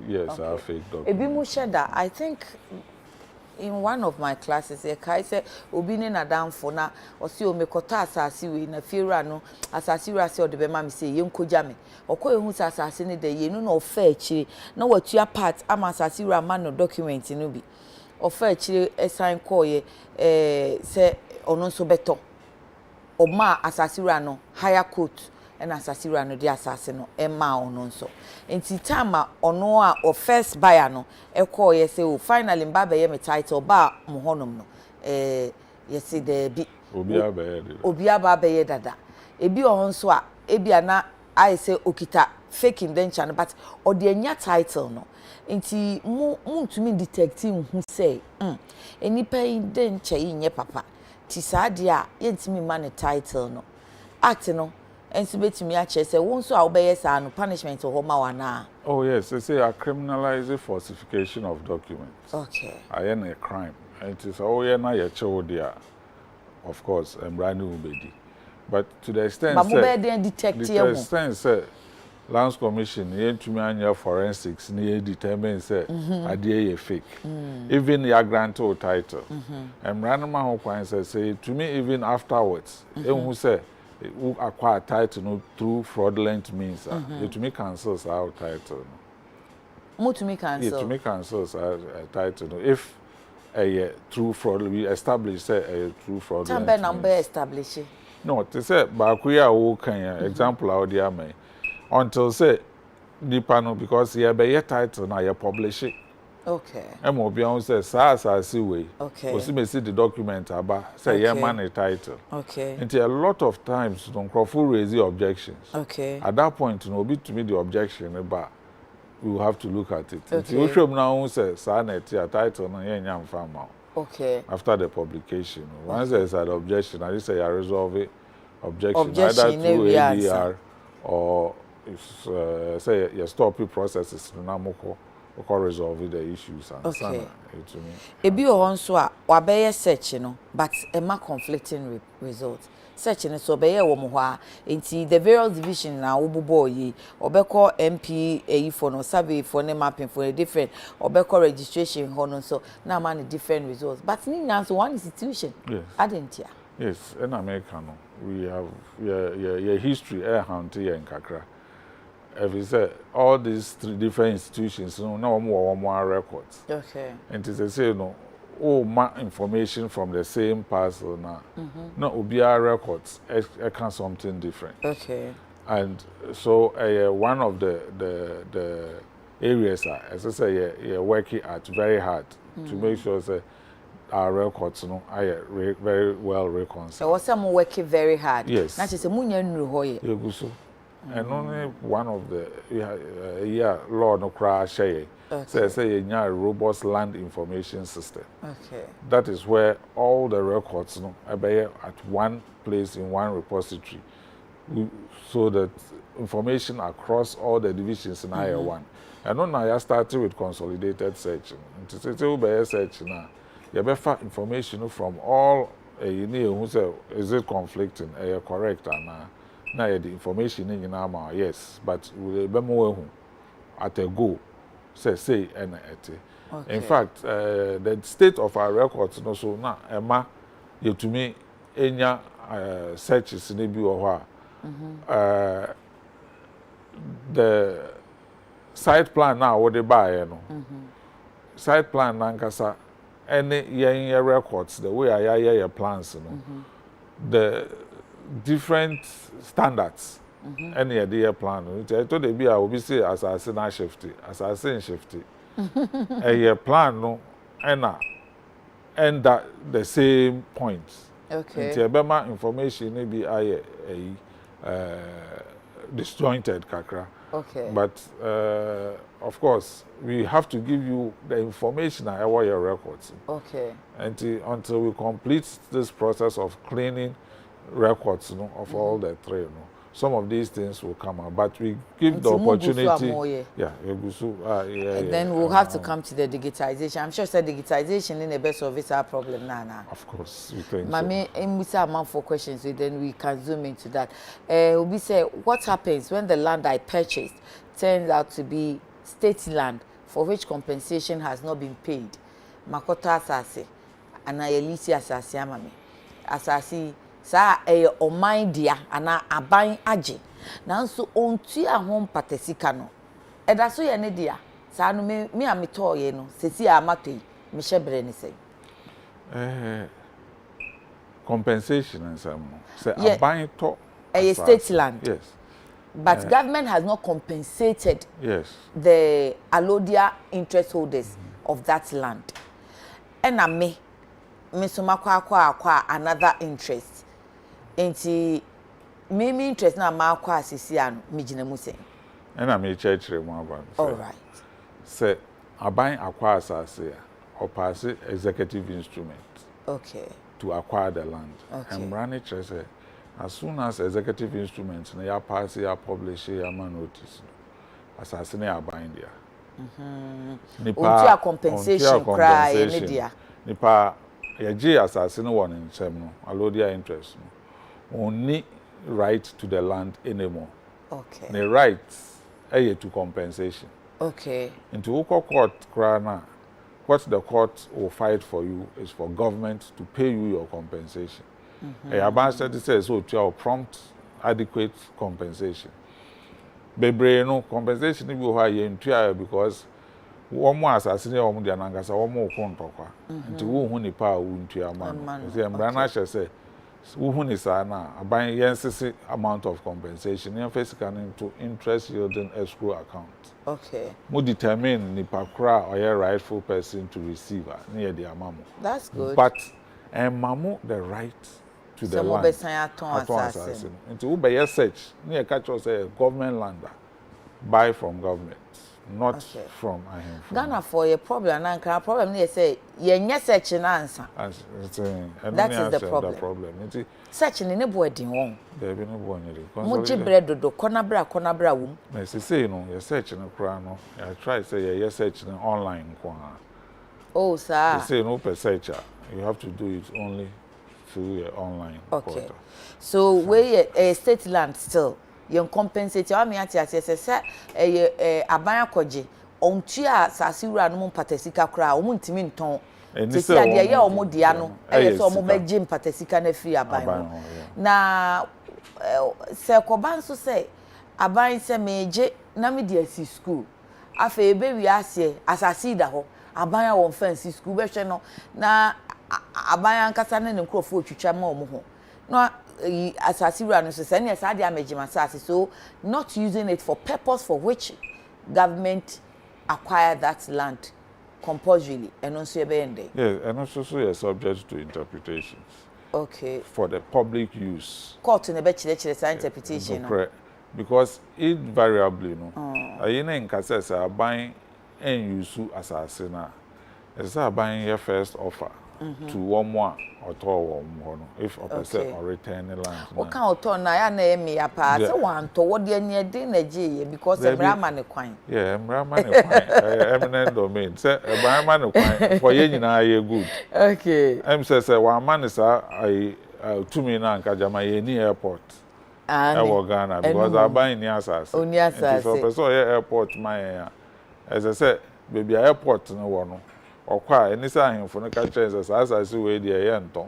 Speaker 2: yes, I fake dog.
Speaker 1: Ebi mu sheda, I think in one of my classes, a kai say, Obini na damfo na, or see o me kota asasi we na fira no, asasi rasi or the bema say, yunko jame, or ko yun asasi ni de ye no fair chiri, no what your part, ama asasi raman no document in ubi, or fair chiri a sign call ye, say, or non so beto, or ma asasi rano, higher court. And asasira no de asase no emma ono nso enti time ono a o first buyer no e call ye say o finally mba be ye me title ba mo honom no ye say there bi obi aba be ye dada ebi o nso a ebi ana I say okita fake indenture no but o de anya title no enti mu ntumi detective hu say enipa indenture yin papa ti sa de a yentimi ma ne title no act no and so betimi a say won so a obeye sa no punishment ho ma wana.
Speaker 2: Oh yes, they say a criminalize falsification of documents.
Speaker 1: Okay.
Speaker 2: I am a crime. And it is na your child there. Of course, and brand new baby. But to the extent say Lands Commission here to me and forensics near determine say a fake. Even your grantor title. And random say to me even afterwards, who say who acquire title no through fraudulent means to me cancels our title
Speaker 1: no. To me cancel.
Speaker 2: To me cancels our title no. If a true fraud we establish a true fraudulent
Speaker 1: means. Number establish it.
Speaker 2: No, to say bakuya wo kan example out there me until say nipa no because here be your title na you publish it.
Speaker 1: Okay.
Speaker 2: And mo bia say sa see way.
Speaker 1: Okay.
Speaker 2: O see the document aba say your man a title.
Speaker 1: Okay.
Speaker 2: And a lot of times don't crowdful raise the objections.
Speaker 1: Okay.
Speaker 2: At that point, no be to me the objection but we will have to look at it.
Speaker 1: Okay.
Speaker 2: You show now say sa na title na yen yam farm.
Speaker 1: Okay.
Speaker 2: After the publication. Once there is an objection, I just say I resolve it. Objection
Speaker 1: either
Speaker 2: through ADR or say your stopping processes or resolve the issues and
Speaker 1: okay.
Speaker 2: To me.
Speaker 1: Ebi o nso a wabeye search no but ema conflicting results. Search no so beye wo mo ho a enti the various division na obubo yi obekọ MP for no survey for ne mapping for a different obekọ registration ho no so na man different results but ni nyanso one institution.
Speaker 2: Yes.
Speaker 1: Adentia.
Speaker 2: Yes, in America no we have your history hunt here in Kakra. If you say all these three different institutions, no more records.
Speaker 1: Okay.
Speaker 2: And to say information from the same parcel now. No, OBR records can something different.
Speaker 1: Okay.
Speaker 2: And so one of the areas, as I say, you're working at very hard to make sure that our records no are very well reconciled.
Speaker 1: So what's some working very hard.
Speaker 2: Yes.
Speaker 1: Not just a munya nruhoye.
Speaker 2: Yeguso. And only one of the law no crash say say a robust land information system.
Speaker 1: Okay.
Speaker 2: That is where all the records no are at one place in one repository, so that information across all the divisions in higher one. And now I started with consolidated searching. To say to search now, you better information from all you need who say is it conflicting, correct and now the information in our yes, but we be more at a go say and in fact the state of our records no so now Emma you to me enya searches in be or the site plan now what they buy no site plan nankasa any year records the way I your plans no the different standards any year plan I told they be I will be say assassin shifty a year plan no and that the same points.
Speaker 1: Okay.
Speaker 2: Nti ebema information maybe disjointed kakra.
Speaker 1: Okay.
Speaker 2: But of course we have to give you the information about your records.
Speaker 1: Okay.
Speaker 2: Until we complete this process of cleaning records of all the three. Some of these things will come out, but we give the opportunity.
Speaker 1: Then we'll have to come to the digitization. I'm sure that digitization in the best of it's our problem now.
Speaker 2: Of course, we think
Speaker 1: Mami, we say amount for questions, so then we can zoom into that. We say, what happens when the land I purchased turns out to be state land for which compensation has not been paid? Makota asase, and I elisi asase amami. Asase. Sa oman dia ana aban age nanso ontua ho patesika no eda so ye ne dia sa no me ameto ye no sesi amatoi me hyebre ne sei
Speaker 2: compensation and some say aban to
Speaker 1: state land.
Speaker 2: Yes,
Speaker 1: but government has not compensated
Speaker 2: the
Speaker 1: allodia interest holders of that land. And me so makwa another interest. Enti me interest na ma akwa asisi anu me gina mu sen.
Speaker 2: And I may church mu about.
Speaker 1: All right.
Speaker 2: Say aban akwa asase or pass executive instrument.
Speaker 1: Okay.
Speaker 2: To acquire the land.
Speaker 1: Okay.
Speaker 2: And Brani say as soon as executive instruments na ya pass ya publish ya man notice. Asase na aban dia.
Speaker 1: Nipa compensation cry any dia.
Speaker 2: Nipa ya G asase no one in nsem no alodia interest no. Only right to the land anymore.
Speaker 1: Okay.
Speaker 2: The rights to compensation.
Speaker 1: Okay.
Speaker 2: Into court krana, what the court will fight for you is for government to pay you your compensation. It says so to prompt adequate compensation. Bebre no compensation be why you because one more assassin or the anangasa one more contokwa. Into who nipa wuntua man. The Embrana say who is buying yen amount of compensation yen face into interest yielding escrow account.
Speaker 1: Okay.
Speaker 2: Mo determine nipa kra or your rightful person to receive near the amamo.
Speaker 1: That's good.
Speaker 2: But mamo the right to the land. Assassin. Into who by search near catch us a government lander buy from government. Not from
Speaker 1: Ghana for a problem and problem they say ye search an answer. That is the problem. Searching in a boy din won.
Speaker 2: There be no boy
Speaker 1: Muji bread do konabra wum.
Speaker 2: Me say no you search no kra no. I try say you search online kwa.
Speaker 1: Oh sir.
Speaker 2: They say no per searcher. You have to do it only through your online portal.
Speaker 1: So we a state land still you compensate your me ati say aban akoje ontua sasiwura no patesika kra o ntimi nton tesi ade ye o modia no so mo beje patesika na free aban no na se koban so say aban se meje na me di asi school afa ebe wi ase asasi da ho aban a won fancy school be hwe no na aban ankasa na ne nkrofo otwitwa ma omo ho no asasi run so say na sade amagima asasi so not using it for purpose for which government acquired that land compulsorily and also be ending.
Speaker 2: Yes, and also so subject to interpretations.
Speaker 1: Okay.
Speaker 2: For the public use.
Speaker 1: Court in a better interpretation.
Speaker 2: No, because invariably, I in cases are buying and use assassin. As I buying your first offer to one more or two one if a person or return the land.
Speaker 1: O can auto na ya na me ya pa say wan to wo de ne de na je because emrama ne kwan.
Speaker 2: Yeah, emrama ne kwan. Eminent domain. Say emrama ne kwan for ye nyina ye good.
Speaker 1: Okay.
Speaker 2: Say one man is I to me na nka jama ye ni airport. I work Ghana because I buy near assassin.
Speaker 1: Only assassin.
Speaker 2: So person airport my as I said baby airport no one. Or kwa any sign for no catch as I see where the yenton.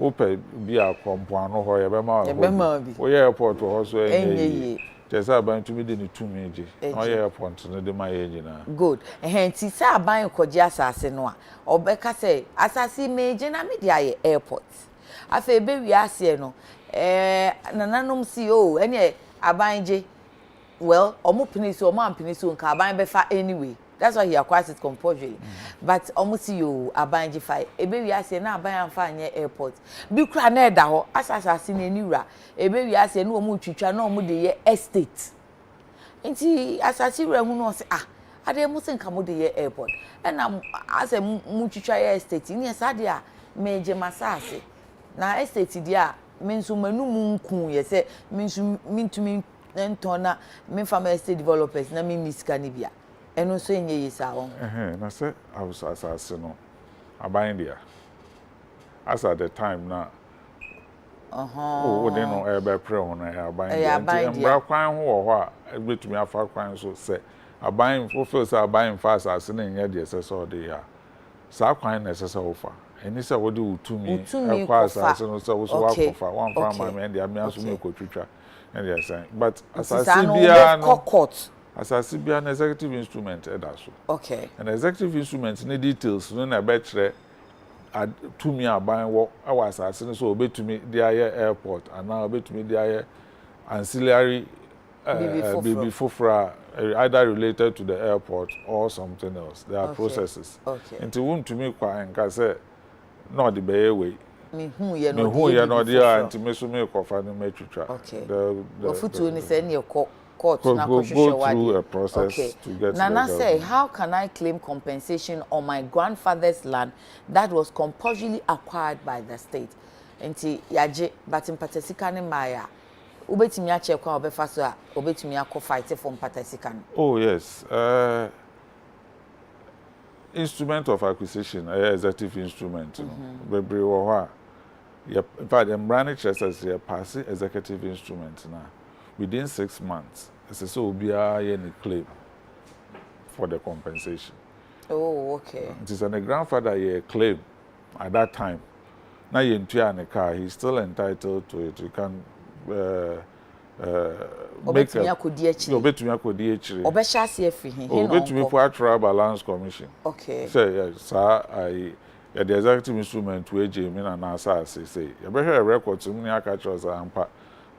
Speaker 2: Ope be a compound or however, we airport to also just about to be the 2 major. Oh, airport to the my age.
Speaker 1: Good. And hence, he said, buying Koja assassin or Becca say, assassin major na media airport. I say, baby, I say no. Nananum CEO, any a buying well, or more pennies or man pennies soon, car buying befa anyway. That's why he acquires it compulsorily. But almost you are buying G5. A baby I say now buy and find near airport. Be craned da as assassin in Nura. A baby I say no muchicha no mu de estate. Inti assassin who say I dey must come the airport. And I say muchicha estate in yes adia major masase. Na estate dia means manu munku ye say means mean to me entona me from estate developers na me miss canibia. And also in ye sound.
Speaker 2: I said I was assassin. I bind there. As at the time now. Oh, they know a better prayer on a bind. And black crime or what? Bit me a far crime so say. I bind for first, I bind fast as in yet, yes, or they are. So crime necessary offer. And this I would do to me. I pass as soon as I was walking for one farmer and the Amias Milko Tricha. And yes, but as I see, as I see, be an executive instrument,
Speaker 1: okay.
Speaker 2: An executive instrument, any details, when I bet to me, I buy what I was asking, so obey to me the airport, and now obey to me the ancillary baby fufra, either related to the airport or something else. There are processes.
Speaker 1: Okay.
Speaker 2: And to whom to me, quite and say, not the bay way.
Speaker 1: Me who you're
Speaker 2: not there, and to me, so me coffee and make track.
Speaker 1: Okay. The foot is any court now
Speaker 2: go through a process to get
Speaker 1: Nana say, how can I claim compensation on my grandfather's land that was compulsorily acquired by the state? Enti yaje but in Patasika ne maya. Ubetimi ache kwa obefa so a obetimi akọ fight for Patasika.
Speaker 2: Oh yes. Instrument of acquisition, executive instrument. Bebre wo ho. In fact, the branch says a pass executive instrument now. Within 6 months, it's so be a claim for the compensation.
Speaker 1: Oh, okay.
Speaker 2: It is a grandfather ye claim at that time. Now you into a car, he's still entitled to it. You can make a actual balance commission.
Speaker 1: Okay.
Speaker 2: Say yes, sir, the executive instrument wage me and answer say. You better a record to me catch us and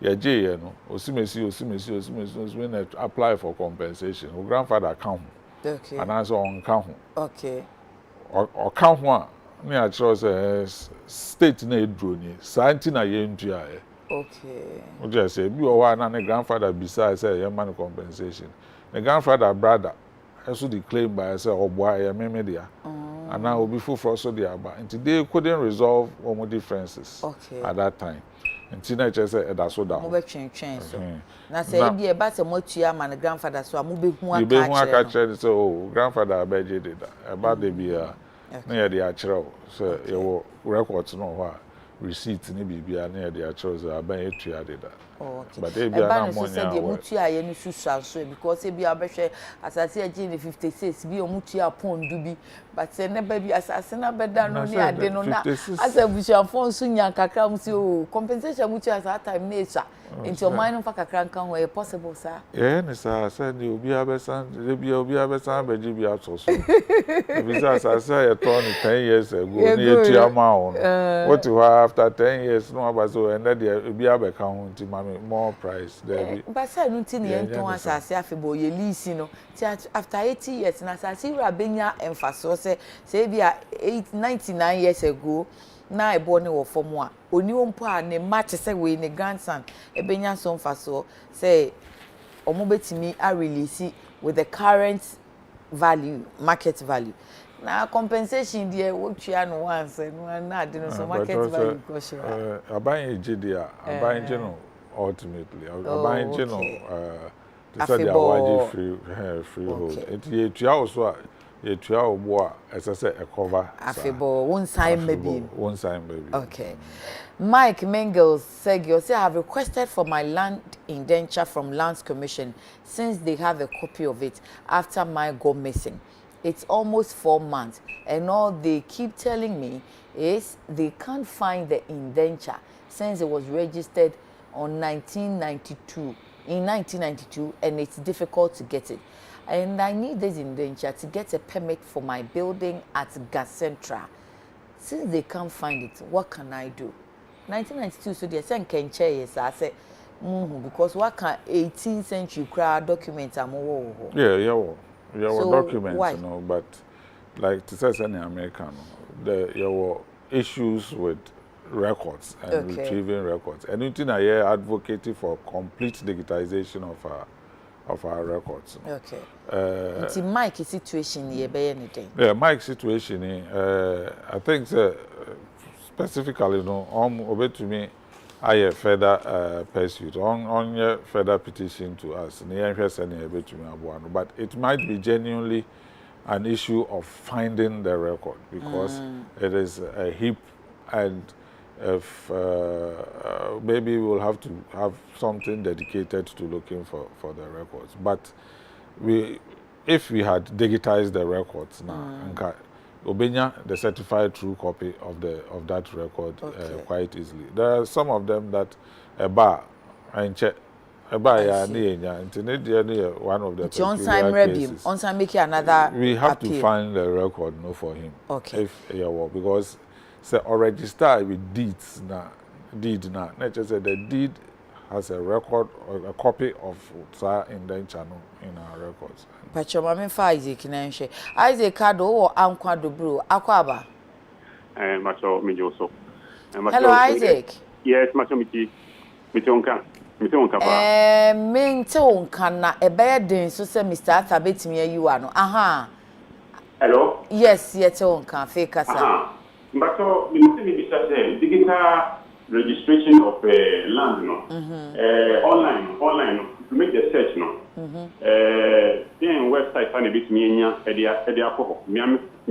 Speaker 2: yeah, no. Osimesi when apply for compensation. O grandfather account.
Speaker 1: Okay.
Speaker 2: And answer on account.
Speaker 1: Okay.
Speaker 2: Or count one. Me a choose state na drone. Santi na ye ntua.
Speaker 1: Okay.
Speaker 2: O just say be o na the grandfather beside say your man compensation. The grandfather brother also declared by say oboa ya meme dia. And now obi fufu so dia ba. And they couldn't resolve all differences at that time. And Tina just said that's so down.
Speaker 1: Move change so. Na say be e ba say motua man grandfather so amu behu aka
Speaker 2: che. So oh grandfather abeje did that. About the be na ye dey achiro. So you will records no ho receipt ni bibia na ye dey achiro so aban etua did that.
Speaker 1: Oh, okay.
Speaker 2: But they be na
Speaker 1: money. Say the mutua ye ni susu so because e be abehwe asase age ni 56 bi o mutua pondu bi but say never be asase na beda no ni ade no na as a bushia phone so nya kakra mu say oh compensation mutua at that time nature into your mind fa kakra nkan ho e possible sir.
Speaker 2: Yeah ni sir say the obi abesan obi abesan beji bi ato so. Because asase ye turn 10 years ago ni etua ma on. What you have after 10 years no about so and that there be able count more price there.
Speaker 1: But say no tin yen ton asase afebo ye lease no. After 80 years na asase wura benya emfaso say bia 99 years ago na ebo ne wo fom a oni ompo a ne match say we ne grandson e benya so mfaso say omo betimi a release with the current value, market value. Now compensation there what twa no once no na ade no so market value go sure.
Speaker 2: Aban ejidia, aban no ultimately. Aban no to say the awaji freehold. It ye tua also a ye tua obo a ese a cover.
Speaker 1: Afebo one sign maybe.
Speaker 2: One sign maybe.
Speaker 1: Okay. Mike Mengels said, "You say I have requested for my land indenture from Lands Commission since they have a copy of it after mine go missing. It's almost 4 months, and all they keep telling me is they can't find the indenture since it was registered on 1992. In 1992, and it's difficult to get it. And I need this indenture to get a permit for my building at Gacentra. Since they can't find it, what can I do?" 1992, so they sent Kenche, yes, I said, because what can 18th century crowd documents are more?
Speaker 2: Yeah,
Speaker 1: So
Speaker 2: documents,
Speaker 1: why?
Speaker 2: you know, but like to say any American, there were issues with records and retrieving records. And you think I hear advocating for complete digitization of our records.
Speaker 1: Okay. It's in Mike's situation here, be anything.
Speaker 2: Yeah, Mike's situation, I think specifically, you know, over to me, I have further pursuit on your further petition to us. But it might be genuinely an issue of finding the record because it is a heap, and if maybe we'll have to have something dedicated to looking for the records. But if we had digitized the records now, Obenya the certified true copy of that record quite easily. There are some of them that one of the peculiar cases.
Speaker 1: On make another.
Speaker 2: We have
Speaker 1: appeal.
Speaker 2: To find the record for him.
Speaker 1: Okay.
Speaker 2: Because say already register with deeds now. Not just say the deed has a record or a copy of indenture in our records.
Speaker 1: Pacho mama fa Isaac na nhwe. Isaac kado wo ankwado bro akwaba.
Speaker 3: Macho mijoso.
Speaker 1: Hello Isaac.
Speaker 3: Yes, macho mitonka
Speaker 1: ba. Mintonka na ebe den so se Mr. Arthur betimi ayiwa no. Aha.
Speaker 3: Hello?
Speaker 1: Yes, yetonka fe kasa.
Speaker 3: Aha. Macho mi say digital registration of land no. Online to make the search no. Then website find a bit me enya e akọ me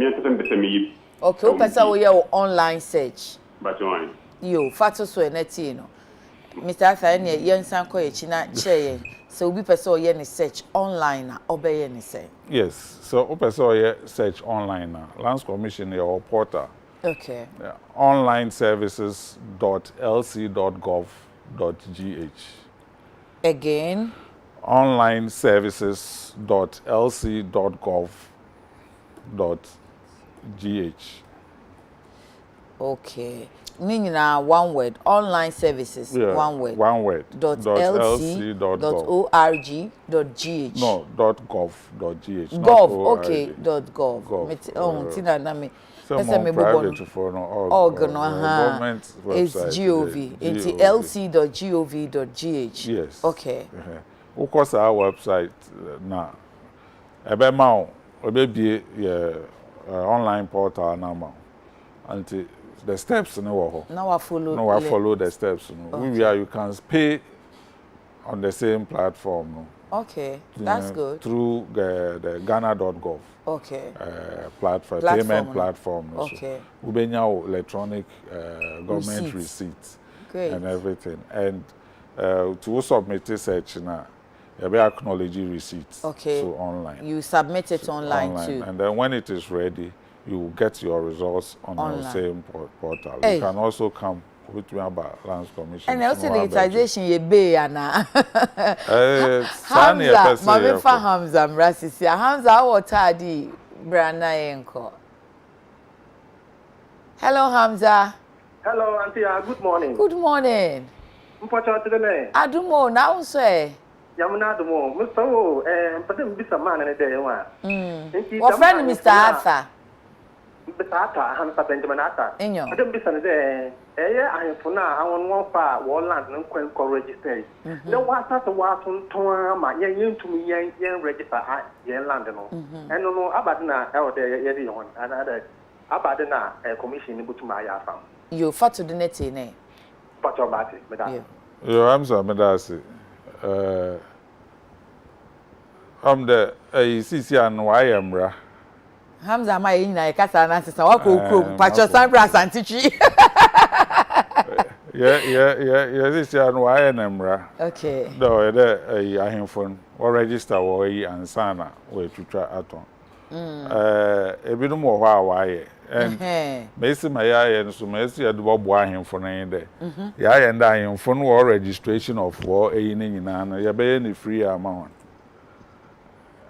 Speaker 3: anthem be me yi.
Speaker 1: Okay, o pesa wo ye online search.
Speaker 3: But online.
Speaker 1: Yo, fato so eneti no. Mr. Arthur ne yensan ko ye chi na che so obi pesa o ye ne search online na obeye ne say.
Speaker 2: Yes, so o pesa o ye search online na. Lands Commission your portal.
Speaker 1: Okay.
Speaker 2: Yeah, onlineservices.lc.gov.gh.
Speaker 1: Again,
Speaker 2: onlineservices.lc.gov.gh.
Speaker 1: Okay. Meaning one word. Online services.
Speaker 2: Yeah,
Speaker 1: one word.
Speaker 2: One word.
Speaker 1: .lc.org.gh.
Speaker 2: No, .gov.gh.
Speaker 1: Gov. Okay. .gov. Tina nami.
Speaker 2: Private for government website.
Speaker 1: It's gov. It's lc.gov.gh.
Speaker 2: Yes.
Speaker 1: Okay.
Speaker 2: Of course, our website now. Ebe ma be online portal now. Until the steps no.
Speaker 1: Now I follow.
Speaker 2: No, I follow the steps. Okay. You can pay on the same platform. No.
Speaker 1: Okay, that's good.
Speaker 2: Through the Ghana.gov.
Speaker 1: Okay.
Speaker 2: Platform. Payment platform.
Speaker 1: Okay.
Speaker 2: Ubenya electronic government receipts.
Speaker 1: Great.
Speaker 2: And everything. And to submit a search now, you acknowledge receipts.
Speaker 1: Okay.
Speaker 2: So online.
Speaker 1: You submit it online too.
Speaker 2: And then when it is ready, you will get your results on the same portal.
Speaker 1: Hey.
Speaker 2: You can also come with me about Lands Commission.
Speaker 1: And also digitization ye be ana.
Speaker 2: Hamza,
Speaker 1: Mamefa Hamza mrasisi. Hamza wotadi brana yenko. Hello Hamza.
Speaker 4: Hello, Auntie. Good morning.
Speaker 1: Good morning. Adumo, now say.
Speaker 4: Yamuna Dumo, Mr. But then Mr. Man and a day one.
Speaker 1: What friend, Mr. Arthur?
Speaker 4: Mr. Arthur, Hamper Benjamin Arthur.
Speaker 1: In your.
Speaker 4: I don't be Sunday. I am for now. I want one far, one land, and quite register. No, what's that? What on Toma, young to me, young register at young London. And no, Abadana, out there, Yadion, and other Abadana, a commission to my farm.
Speaker 1: You fought to the net in eh?
Speaker 4: But your body, madam.
Speaker 2: Yo, I'm sorry, Medasi. I'm the CC and YM.
Speaker 1: Hamza, my in a Casana, Sawako, Pacho Sambra Santichi.
Speaker 2: Yeah, this year and YM.
Speaker 1: Okay.
Speaker 2: Though I have phone or register or and sana where to try at on. A bit more why. And Macy my eye and so Macy at Bob Wahim for 9 day. Yeah, and I am phone war registration of war a in an ya be any free amount.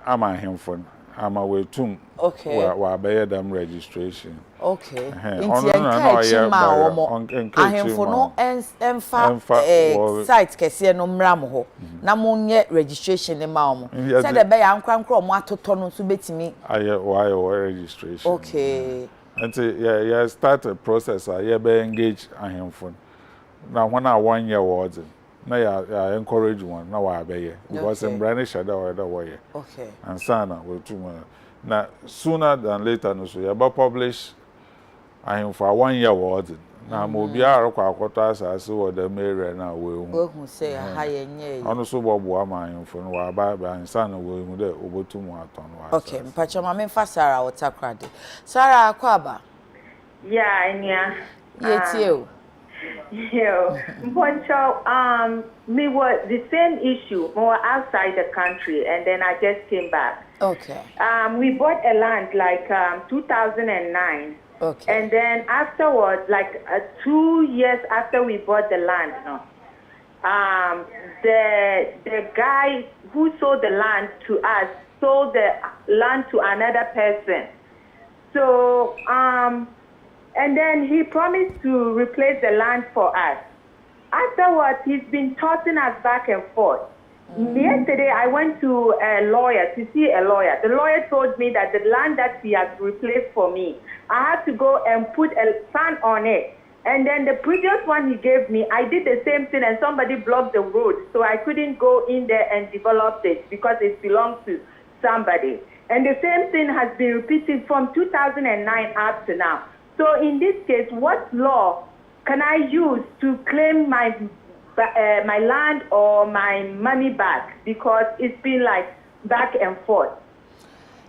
Speaker 2: I'm a him phone. I'm away too.
Speaker 1: Okay.
Speaker 2: Where bear them registration.
Speaker 1: Okay. Site kese no mram ho. Na monye registration ne ma omo. Said the be ya nkwankro mo atoto no so betimi.
Speaker 2: Why registration.
Speaker 1: Okay.
Speaker 2: And yeah, start a process. I be engage him phone. Now when I 1 year words, now I encourage one. Now I be because in Branish or the way.
Speaker 1: Okay.
Speaker 2: And sana will too. Now sooner than later, no so you publish. I am for 1 year words. Now mobi are kwakota asase wo the mere na we hu
Speaker 1: say ha ye nye
Speaker 2: ono so bobo aman fo no wa ba ansa na we hu de obotum aton wa.
Speaker 1: Okay, mpacho ma me fa Sarah Otakrade. Sarah akwaba.
Speaker 5: Yeah, anya.
Speaker 1: Yetio.
Speaker 5: Yo, mpacho me was the same issue more outside the country and then I just came back.
Speaker 1: Okay.
Speaker 5: We bought a land like 2009.
Speaker 1: Okay.
Speaker 5: And then afterwards, like 2 years after we bought the land, the guy who sold the land to us sold the land to another person. So, and then he promised to replace the land for us. Afterwards, he's been tossing us back and forth. Yesterday, I went to a lawyer, to see a lawyer. The lawyer told me that the land that he has replaced for me, I had to go and put a sign on it. And then the previous one he gave me, I did the same thing and somebody blocked the road. So I couldn't go in there and develop it because it belongs to somebody. And the same thing has been repeated from 2009 up to now. So in this case, what law can I use to claim my land or my money back, because it's been like back and forth?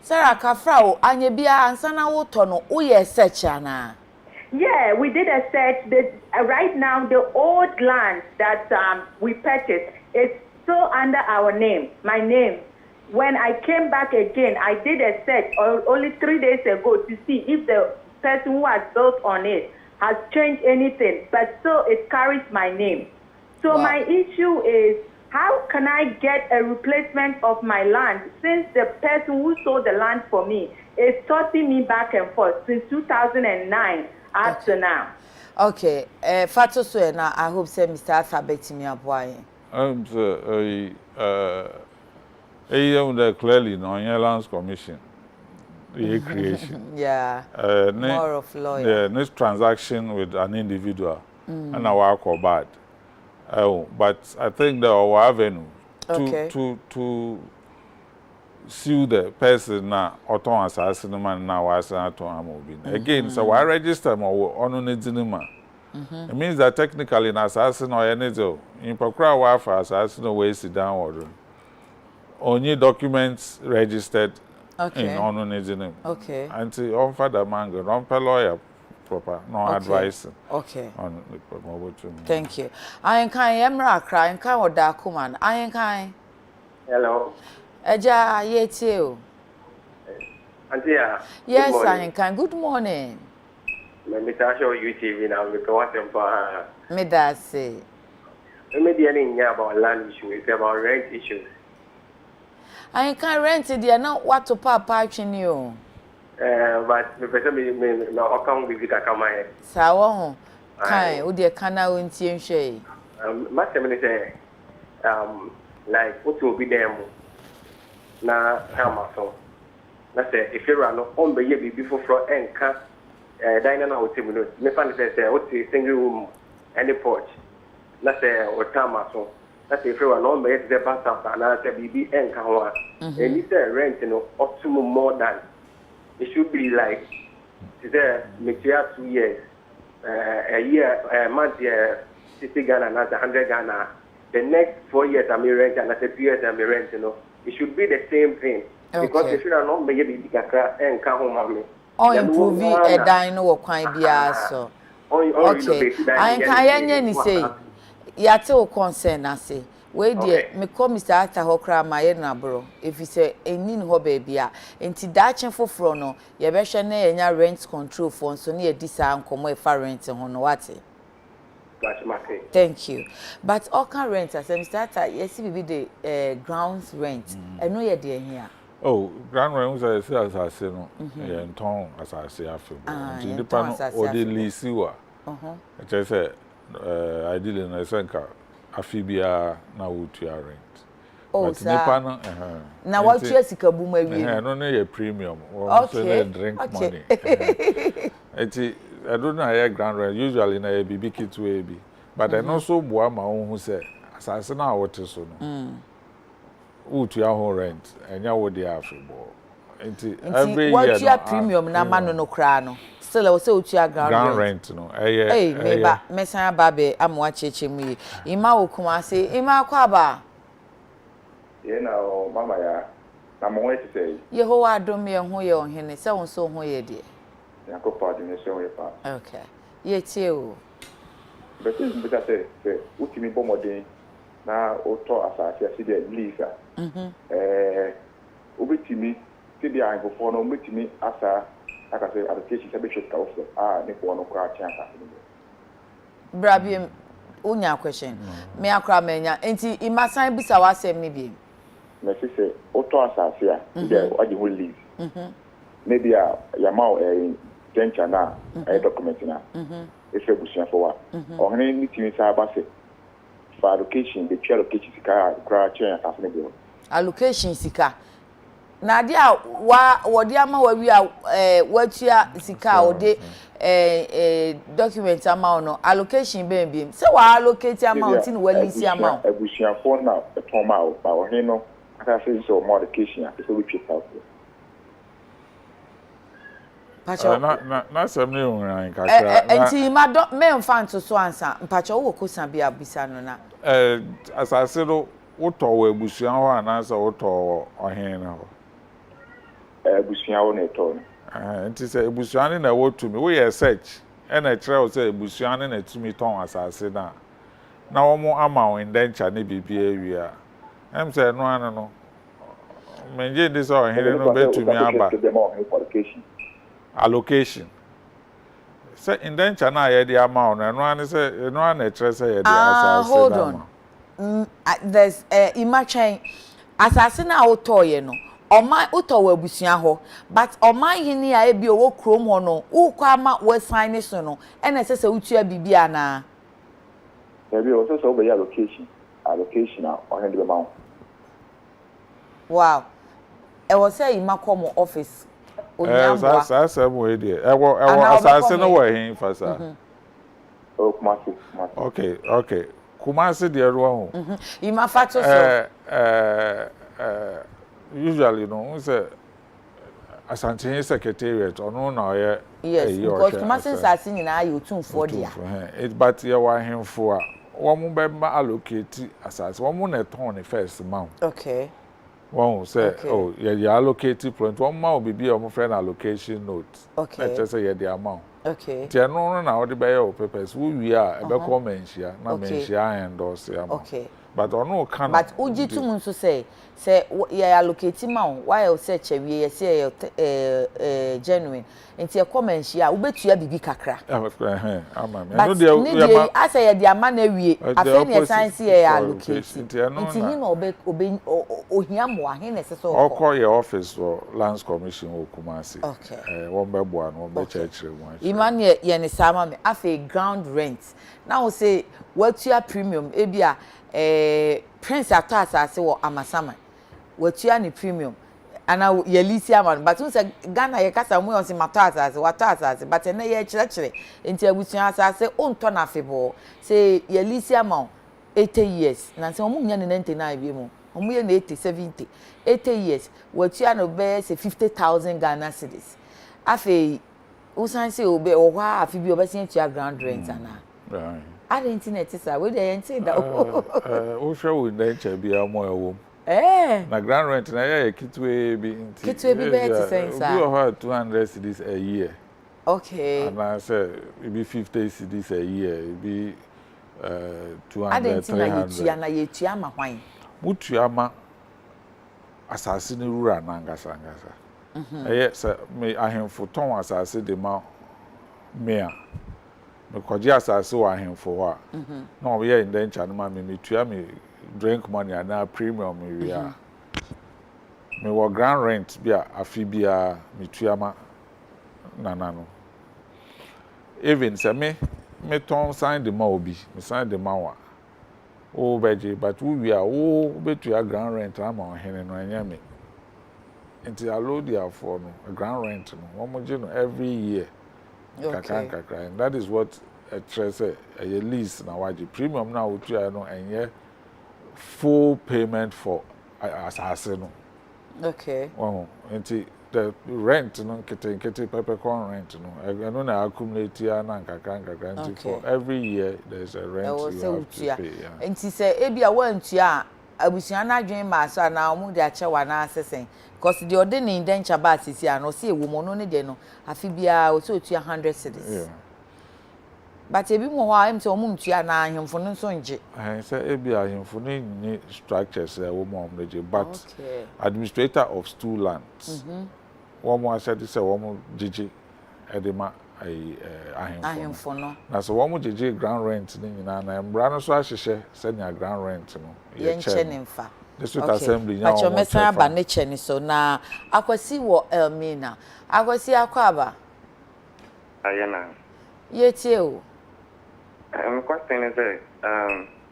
Speaker 1: Sarah Kafrao, anye bia ansana wo tono uye search ana.
Speaker 5: Yeah, we did a search. Right now, the old land that we purchased is still under our name, my name. When I came back again, I did a search only 3 days ago to see if the person who has built on it has changed anything, but still it carries my name. So my issue is, how can I get a replacement of my land since the person who sold the land for me is tossing me back and forth since 2009 up to now? Okay.
Speaker 1: Fato so na I hope say Mr. Arthur betimi aboye.
Speaker 2: Clearly no Lands Commission. The creation.
Speaker 1: Yeah. More of lawyer.
Speaker 2: Yeah, this transaction with an individual and our bad. But I think there are avenue to sue the person na oton assassin man na was aton amobin. Again, so why register mo on needinima? It means that technically an assassin or anything in Pakra wa for assassin way sit down order. Only documents registered in on needinima.
Speaker 1: Okay.
Speaker 2: Until on father mango, on lawyer. Proper, no advice.
Speaker 1: Okay.
Speaker 2: On mobile.
Speaker 1: Thank you. I can Emra cry and can or Dakuman. I can.
Speaker 4: Hello.
Speaker 1: Eja yetio.
Speaker 4: Auntie.
Speaker 1: Yes, I can. Good morning.
Speaker 4: Let me tell you TV now because what for
Speaker 1: me that say.
Speaker 4: Let me hear about land issue, it's about rent issues.
Speaker 1: I can rent it there now what to papa you.
Speaker 4: But the person me no account visit come here.
Speaker 1: Sawa ho. Kai, o de kana o ntie nhwe.
Speaker 4: Master me say like what will be them na Amazon. Na say if you run on be ye before for enka dine na hotel me no. Me fan say what single room any porch. Na say what Amazon. Na say if you run on be the bathroom na say bibi enka ho. And you say rent optimum more than it should be like there make 2 years. A year, a month, 60 Ghana, not 100 Ghana. The next 4 years, I'm rent, and after 2 years, I'm rent. It should be the same thing. Okay. Because if you are not maybe and come home,
Speaker 1: or improve a dino or quite be so. Okay, I can't say. Yate concern, I say. Wait, dear, me call Mr. Arthur Hokra, my bro. If you say a nin ho baby, into Dachin for Frono, your version and rent control for so near this uncle, my rent on what. Thank you. But all can rent as Mr. Arthur, yes, it will be the grounds rent. I know you're dear here.
Speaker 2: Oh, ground rent was as I say, no, and tongue as I say, I feel. Depend or the lease you are. I just said, I didn't I think. Afibia na wutu rent.
Speaker 1: Oh, sir. Na what you sika bu ma wi.
Speaker 2: No na premium. Okay. Drink money. Eti I don't know how grand rent usually na e bibi kitu e bi. But I no so boa ma hu say asase na wote so no. Wutu ya ho rent. Enya wo dey afibo. Enti every year what you
Speaker 1: premium na ma no kra no. Still I was say utu ground
Speaker 2: rent no.
Speaker 1: Hey, me ba mesan babe amwa cheche mu yi. Ima okuma say ima kwa ba.
Speaker 3: Ye na mama ya na mo we say.
Speaker 1: Yehowa adom ye ho ye ohene se won so ho ye de.
Speaker 3: Yakopa de ne so ye pa.
Speaker 1: Okay. Ye tie o.
Speaker 3: But this is better say utimi bomodin na oto asase ase de lease. Obetimi ti bi an go for no obetimi asa aka say allocation say be short also ne ko no kwa chance
Speaker 1: Brabiem unya question me akra manya enti imasan bisa wasem ni bi
Speaker 3: me say auto asase a dey odi whole leave maybe a yamao dencha na document na if you busia for wa o hene ni timi sa ba say for allocation the chair allocation sika kwa chance asase ne
Speaker 1: allocation sika na dia wa dia ma wa wi a watua sika o de document amount no allocation be bi say wa allocate amount in wa lease amount
Speaker 3: abusia for na toma o ba o he no aka say so more allocation a so we treat out
Speaker 2: pacho na sem ne unran kakra
Speaker 1: enti ma do me mfa nto so ansa pacho wo kosan bi abisa no na
Speaker 2: asase no wo to wa abusia ho anansa wo to ohen na ho
Speaker 3: ebusuawo na eto
Speaker 2: nti say ebusuane na wotumi we ye search e na kire o say ebusuane na tumi ton asase na wo mo ama wo indenture ne bibia wi a em say no anu no menje dis o here no betumi aba allocation say indenture na ye dey ama wo no anu say no anu kire say ye dey asase
Speaker 1: hold on there's imagine asase na wo toye no Oma uto wa busia ho but oma hini a ebi owo krom ho no ukwa ma we sign so no ene sese utua bibia na
Speaker 3: ebi o so be allocation na o hand be ma
Speaker 1: wow e was say imakomo office onyamwa
Speaker 2: sa mo e de ewo asase no wa hin fasa
Speaker 3: o kumasi
Speaker 2: okay kumasi de ro ho
Speaker 1: ima fato so
Speaker 2: usually no say Asante secretariat ono na ye
Speaker 1: yes because Kumasi sase nyina aye otumfo dia
Speaker 2: but ye wa hemfo a wo mo be ma allocate asase wo mo na ton ne first ma
Speaker 1: okay
Speaker 2: wo say oh ye allocate point wo ma obibi o mo friend allocation note
Speaker 1: okay
Speaker 2: na say ye the amount
Speaker 1: okay
Speaker 2: tie no na wo de be ye o papers wo wi a e be come menhia na menhia endorse am
Speaker 1: okay
Speaker 2: but ono can
Speaker 1: but uji to mun so say ya allocate ma why you say chewie say genuine enti e comment hia ubetua bibi kakra
Speaker 2: ama me
Speaker 1: no dey as say dey ama na wie afa ne science ya allocate enti hi na obe ohia mo ahe na sese
Speaker 2: okọ your office for lands commission okumasi won be boa no be church mu
Speaker 1: imane ye ne sama me afa ground rent now say watua premium ebia prince ato asase wo amasama watua ni premium ana yelisi aman but unse Ghana ye kasa mu onse mato asase wato asase but na ye kire enti abutua asase onto na febo say yelisi aman 80 years na se omu nya ne 99 bi mu omu ye na 80 years watua no be say 50,000 Ghana cedis afa usan say obe ohwa afi bi obesin tua ground rent ana I didn't know it, sir. We didn't say that.
Speaker 2: Oh, sure, we didn't be a more na ground rent na yeah, kitwe be
Speaker 1: better saying, sir.
Speaker 2: You have 200 cedis a year.
Speaker 1: Okay.
Speaker 2: And I said, it be 50 cedis a year. It be 200,
Speaker 1: I didn't
Speaker 2: 300.
Speaker 1: Na yetiama wine.
Speaker 2: Mutiama assassin rura nangasa. Yes, me I him for ton assassin de ma mea. Because asase wa ahemfo ho a na we in den cha no ma me tua me drink money and premium we ya me wo ground rent bia afi bia me tua ma nana no even say me ton sign the ma obi me sign the ma wa o beje but we are o betua ground rent ama ohene no anya me nti allow dia for no ground rent no wo mo je no every year. Okay. And that is what a treasure a lease now waji premium now we try no and full payment for assassin.
Speaker 1: Okay.
Speaker 2: Wow, and the rent no kete peppercorn rent no I na accumulate here na kakra for every year there's a rent you have to pay.
Speaker 1: And she say ebia wantua abusia na adwen ma so na omu de ache wa na asesen because the ordinary indenture ba sisi ano se ewo mo no ne de no afi bia o so otua 100 cedis.
Speaker 2: Yeah.
Speaker 1: But ebi mo ho am say omu ntua na ahemfo no so nje.
Speaker 2: I say ebia ahemfo no ni structures wo mo omreje but administrator of stool lands. Wo mo asade say wo mo jeje edema ahemfo no. Na so wo mo jeje ground rent ni nyina na mbra no so ahyehe say na ground rent no.
Speaker 1: Yenche nimfa.
Speaker 2: District assembly nya
Speaker 1: o mo tsa ba ne cheni so na akwasi wo Elmina akwasi akwaba
Speaker 6: ayana
Speaker 1: yetie o
Speaker 6: question is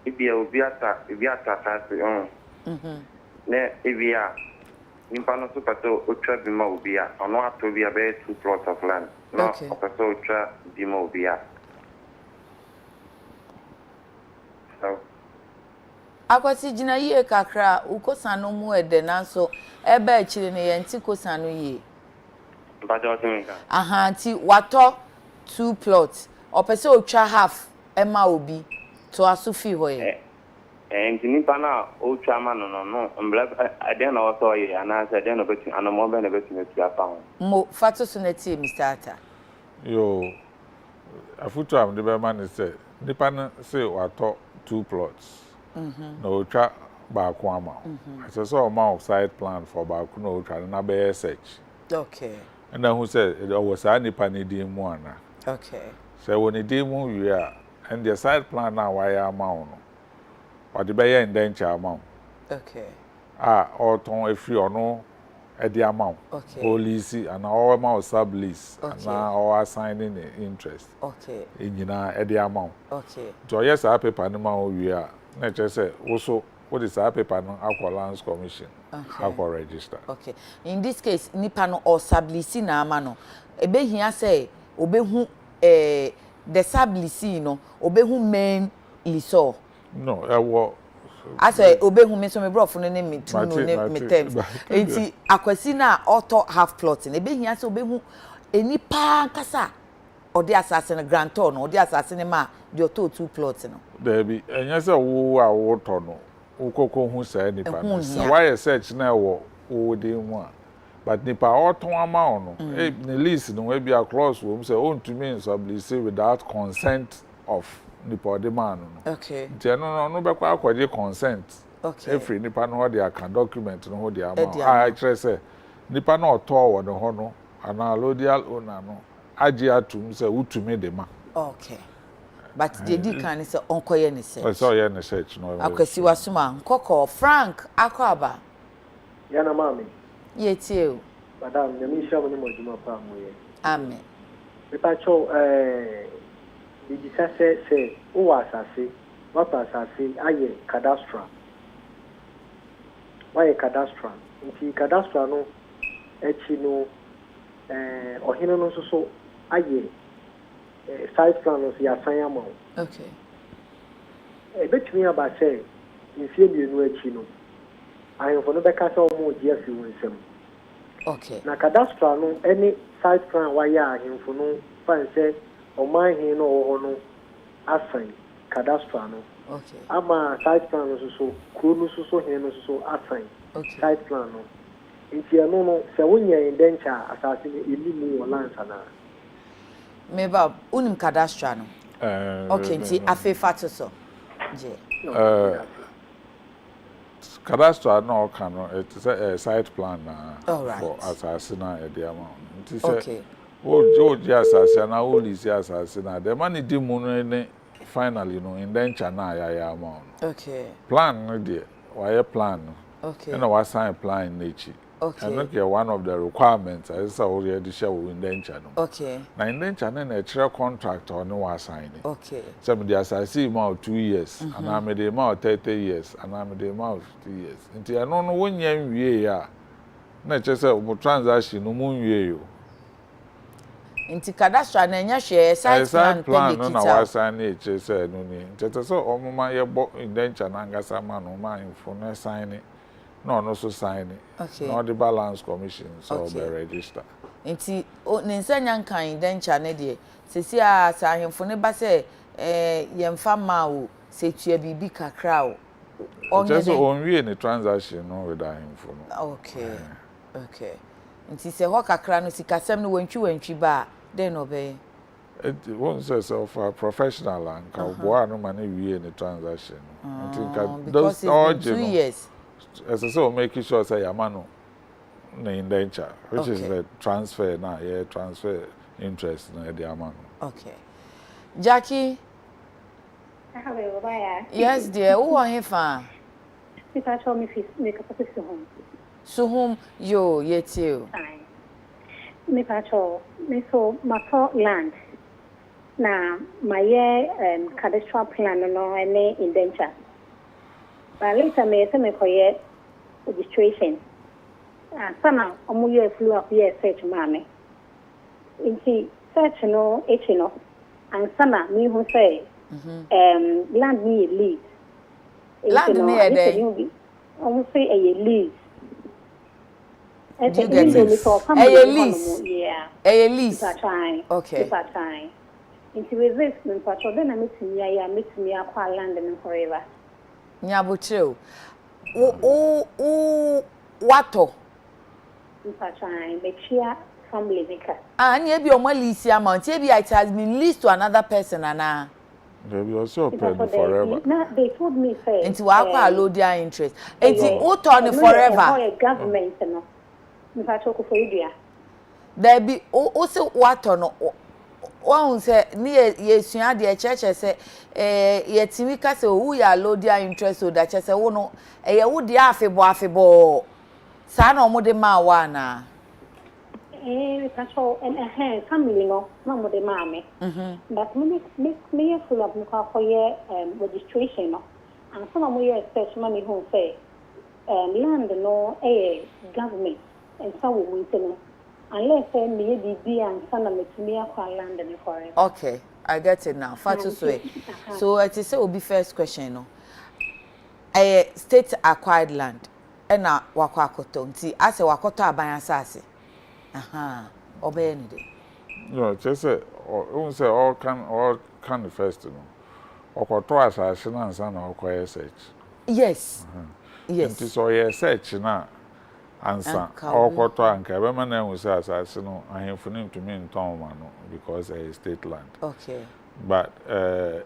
Speaker 6: ibia obiata tasi ne ibia nimpa no so pato otwa bi ma obia ono ato bia be 2 plots of land no pato otwa bi ma obia so
Speaker 1: akwasi jina yie kakra ukosano mu ede nanso ebe achire ne yenti kosano yie
Speaker 6: bajo tinka
Speaker 1: aha ti wato 2 plots opese otwa half ema obi to asufi hoye
Speaker 6: nipa na otwa ma no mbla ade na oso ye ana se ade no betu anomo be na betu netu afa ho
Speaker 1: mo fato so na ti Mr. Ata
Speaker 2: yo afutu am de be ma ne se nipa na se wato 2 plots no try back one amount. I saw amount side plan for back no try na be search.
Speaker 1: Okay.
Speaker 2: And then who said it was any panidi one.
Speaker 1: Okay.
Speaker 2: So when it did move you and the side plan now why amount or the buyer indenture amount.
Speaker 1: Okay.
Speaker 2: Or ton if you no at the amount.
Speaker 1: Okay.
Speaker 2: Police and all amount sublease and now all assigning the interest.
Speaker 1: Okay.
Speaker 2: In at the amount.
Speaker 1: Okay.
Speaker 2: So yes, I pay panama we are. Nature say also what is our paper no Aqua Lands Commission Aqua Register. Okay.
Speaker 1: In this case nipa no or sublease na ama no ebe hia say obehu the sublease no obehu main leaseor.
Speaker 2: No, wo
Speaker 1: ase obehu me so me brofo no ne me tu no ne me terms. Enti akwasi na auto half plot ebe hia say obehu enipa kasa odi assassin grantor no odi assassin ma di auto 2 plots no.
Speaker 2: There be enya say wo a wo to no ukoko hu say nipa no why search na wo dey mu a but nipa oton ama no the lease no we be a clause wo say on to me sublease without consent of nipa odi man no
Speaker 1: okay
Speaker 2: nti no be kwa akwaje consent
Speaker 1: okay
Speaker 2: every nipa no ho dey kan document no ho dey ama
Speaker 1: Ediama.
Speaker 2: kire say nipa na oto wo no ho no ana allodial owner no agi atum say utumi de ma
Speaker 1: okay but the di kan say onkoye ne search
Speaker 2: so ye ne search no
Speaker 1: akwasi wasuma nkoko Frank akwaba
Speaker 7: yana mami
Speaker 1: yetie o
Speaker 7: madam nyame hia mo ne moduma pa mo ye
Speaker 1: amen
Speaker 7: pepa cho digitization say o wa asase what asase aye cadastral why cadastral nti cadastral no echi no ohino no so aye site plan no ya san ama
Speaker 1: okay
Speaker 7: betumi aba say nfie bienu echi no ayefo no beka say o mo dia fi wonsem
Speaker 1: okay
Speaker 7: na cadastral no any site plan why ahemfo no fan say o man hin no ho no asan cadastral no
Speaker 1: okay
Speaker 7: ama site plan no so kuro no so hin no so asan
Speaker 1: okay
Speaker 7: site plan no nti no se wonya indenture asase ni elimu wala sana
Speaker 1: meba unim cadastral no okay nti afefa to so je
Speaker 2: cadastral no kan no it is a site plan
Speaker 1: right.
Speaker 2: for asase na e dey ama nti say
Speaker 1: okay
Speaker 2: o ji asase na o lisi asase na the man di mu no ne finally no indenture na ya ama
Speaker 1: okay
Speaker 2: plan no dey why plan no
Speaker 1: okay
Speaker 2: and we sign plan nechi
Speaker 1: okay
Speaker 2: and look one of the requirements is already share with indenture no
Speaker 1: okay
Speaker 2: na indenture na extra contract on we sign
Speaker 1: okay
Speaker 2: so me the asase ma 2 years and I me the ma 30 years and I me the ma 50 years nti no wonya nwie ya na che say mo transaction no mu nwie yo
Speaker 1: nti cadastral na enya hwe site plan
Speaker 2: no na wa sign e che say no ni nti so omuma ye bo indenture na ngasa ma no ma info na sign no so sign
Speaker 1: okay
Speaker 2: no the balance commission so
Speaker 1: okay.
Speaker 2: be register
Speaker 1: nti ninsanya nkan indenture ne de sesi a sahemfo ne ba se yemfa ma wo setua bibi kakra o
Speaker 2: onye so onwie ni transaction no with ahemfo no
Speaker 1: okay okay nti se ho kakra no sikasem no wantwi ba den no be
Speaker 2: it won't say so for professional and ka boa no man wie ni transaction nti ka those all
Speaker 1: 2 years
Speaker 2: as I say make sure say yamano na indenture which
Speaker 1: okay.
Speaker 2: is the transfer na yeah transfer interest na the amount
Speaker 1: okay Jackie
Speaker 8: hello bye
Speaker 1: yes dear who are here fa
Speaker 8: if I show me make up to home
Speaker 1: so whom yo yetiu
Speaker 8: me patrol me so mato land na my cadastral plan no any indenture but later me say me koye registration sana omuye flew up here search mame inti search no no and sana me who say land me lease
Speaker 1: land me a day
Speaker 8: almost say a lease
Speaker 1: and you get it a lease
Speaker 8: yeah
Speaker 1: a lease
Speaker 8: okay time inti with this me patrol then I meet me acquire land in forever
Speaker 1: nyabotreo wato
Speaker 8: time make sure family maker
Speaker 1: and you be on lease amount maybe it has been leased to another person and
Speaker 2: they be also paid forever
Speaker 8: they told me say
Speaker 1: into akwa low their interest into who turn forever
Speaker 8: government no me patrol ko for you
Speaker 1: there be o say wato no one say ni yesua de cheche say yetimi ka say who ya low their interest so that say wo no ye wo de afebo sa na omo de ma wa na
Speaker 8: patrol and family no mo de ma me but me full up no for your registration no and some of your search money who say land no government and some we say unless me be and son me acquire land in forever.
Speaker 1: Okay, I get it now. Fatu so it is say obi first question no. State acquired land. Na wakwa akoto nti ase wakoto aban asase. Obey ni de.
Speaker 2: No, just say all can first no. Okoto asase na nsa na okoye search.
Speaker 1: Yes. Yes.
Speaker 2: Nti so ye search na ansa okoto anka ebe ma na enwuse asase no ahemfo nim to me nton ma no because state land.
Speaker 1: Okay.
Speaker 2: But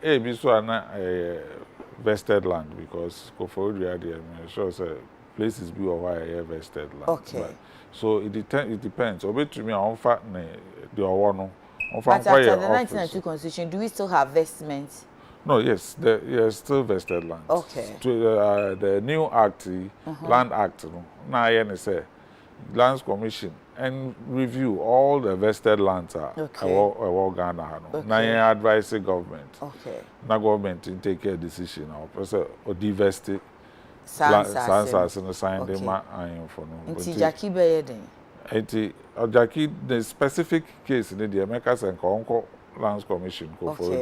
Speaker 2: be so na vested land because Koforidua there sure say places be or why vested land.
Speaker 1: Okay.
Speaker 2: But, so it depends. Obe to me on fact the one
Speaker 1: but after the 1992 constitution, do we still have vestments?
Speaker 2: No, yes, there's still vested lands.
Speaker 1: Okay.
Speaker 2: To the new act, Land Act, now say Lands Commission and review all the vested lands are Ghana. Now advise the government.
Speaker 1: Okay.
Speaker 2: Now government to take a decision or divest it.
Speaker 1: Sans
Speaker 2: and sign them iron for no.
Speaker 1: Nti Jackie Bayeden.
Speaker 2: Jackie, the specific case in the Americas and Conco Lands Commission go for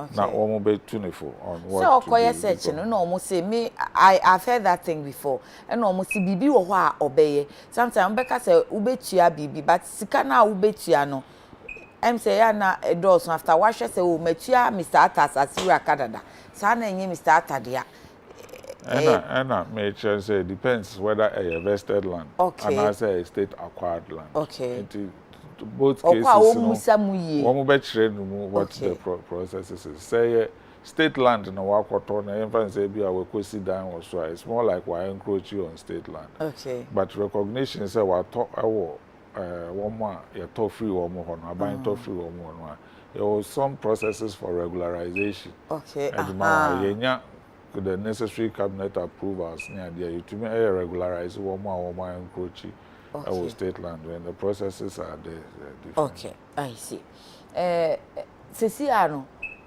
Speaker 1: Okay.
Speaker 2: Now, almost be tuneful on what.
Speaker 1: So, Okoye search, no, almost say me. I've heard that thing before, and almost see bibi wo wa obeye. Sometimes Becca say ubetua bibi, but sika na ubetua no. Say ya na endorse after wash say o metua Mr. Atas asira kadada. Sa na enye Mr. Atadia.
Speaker 2: And may say depends whether a vested land and I say a state acquired land.
Speaker 1: Okay.
Speaker 2: Both cases, what
Speaker 1: okay.
Speaker 2: the processes is. Say state land in a wakoto na even say be our kwesi down or so. It's more like why encroach you on state land.
Speaker 1: Okay.
Speaker 2: But recognition say what one more you free one more buying free one more. There was some processes for regularization.
Speaker 1: Okay.
Speaker 2: The necessary cabinet approvals near there you to me regularize one more encroach. Our state land when the processes are there.
Speaker 1: Okay, I see. Sisiano,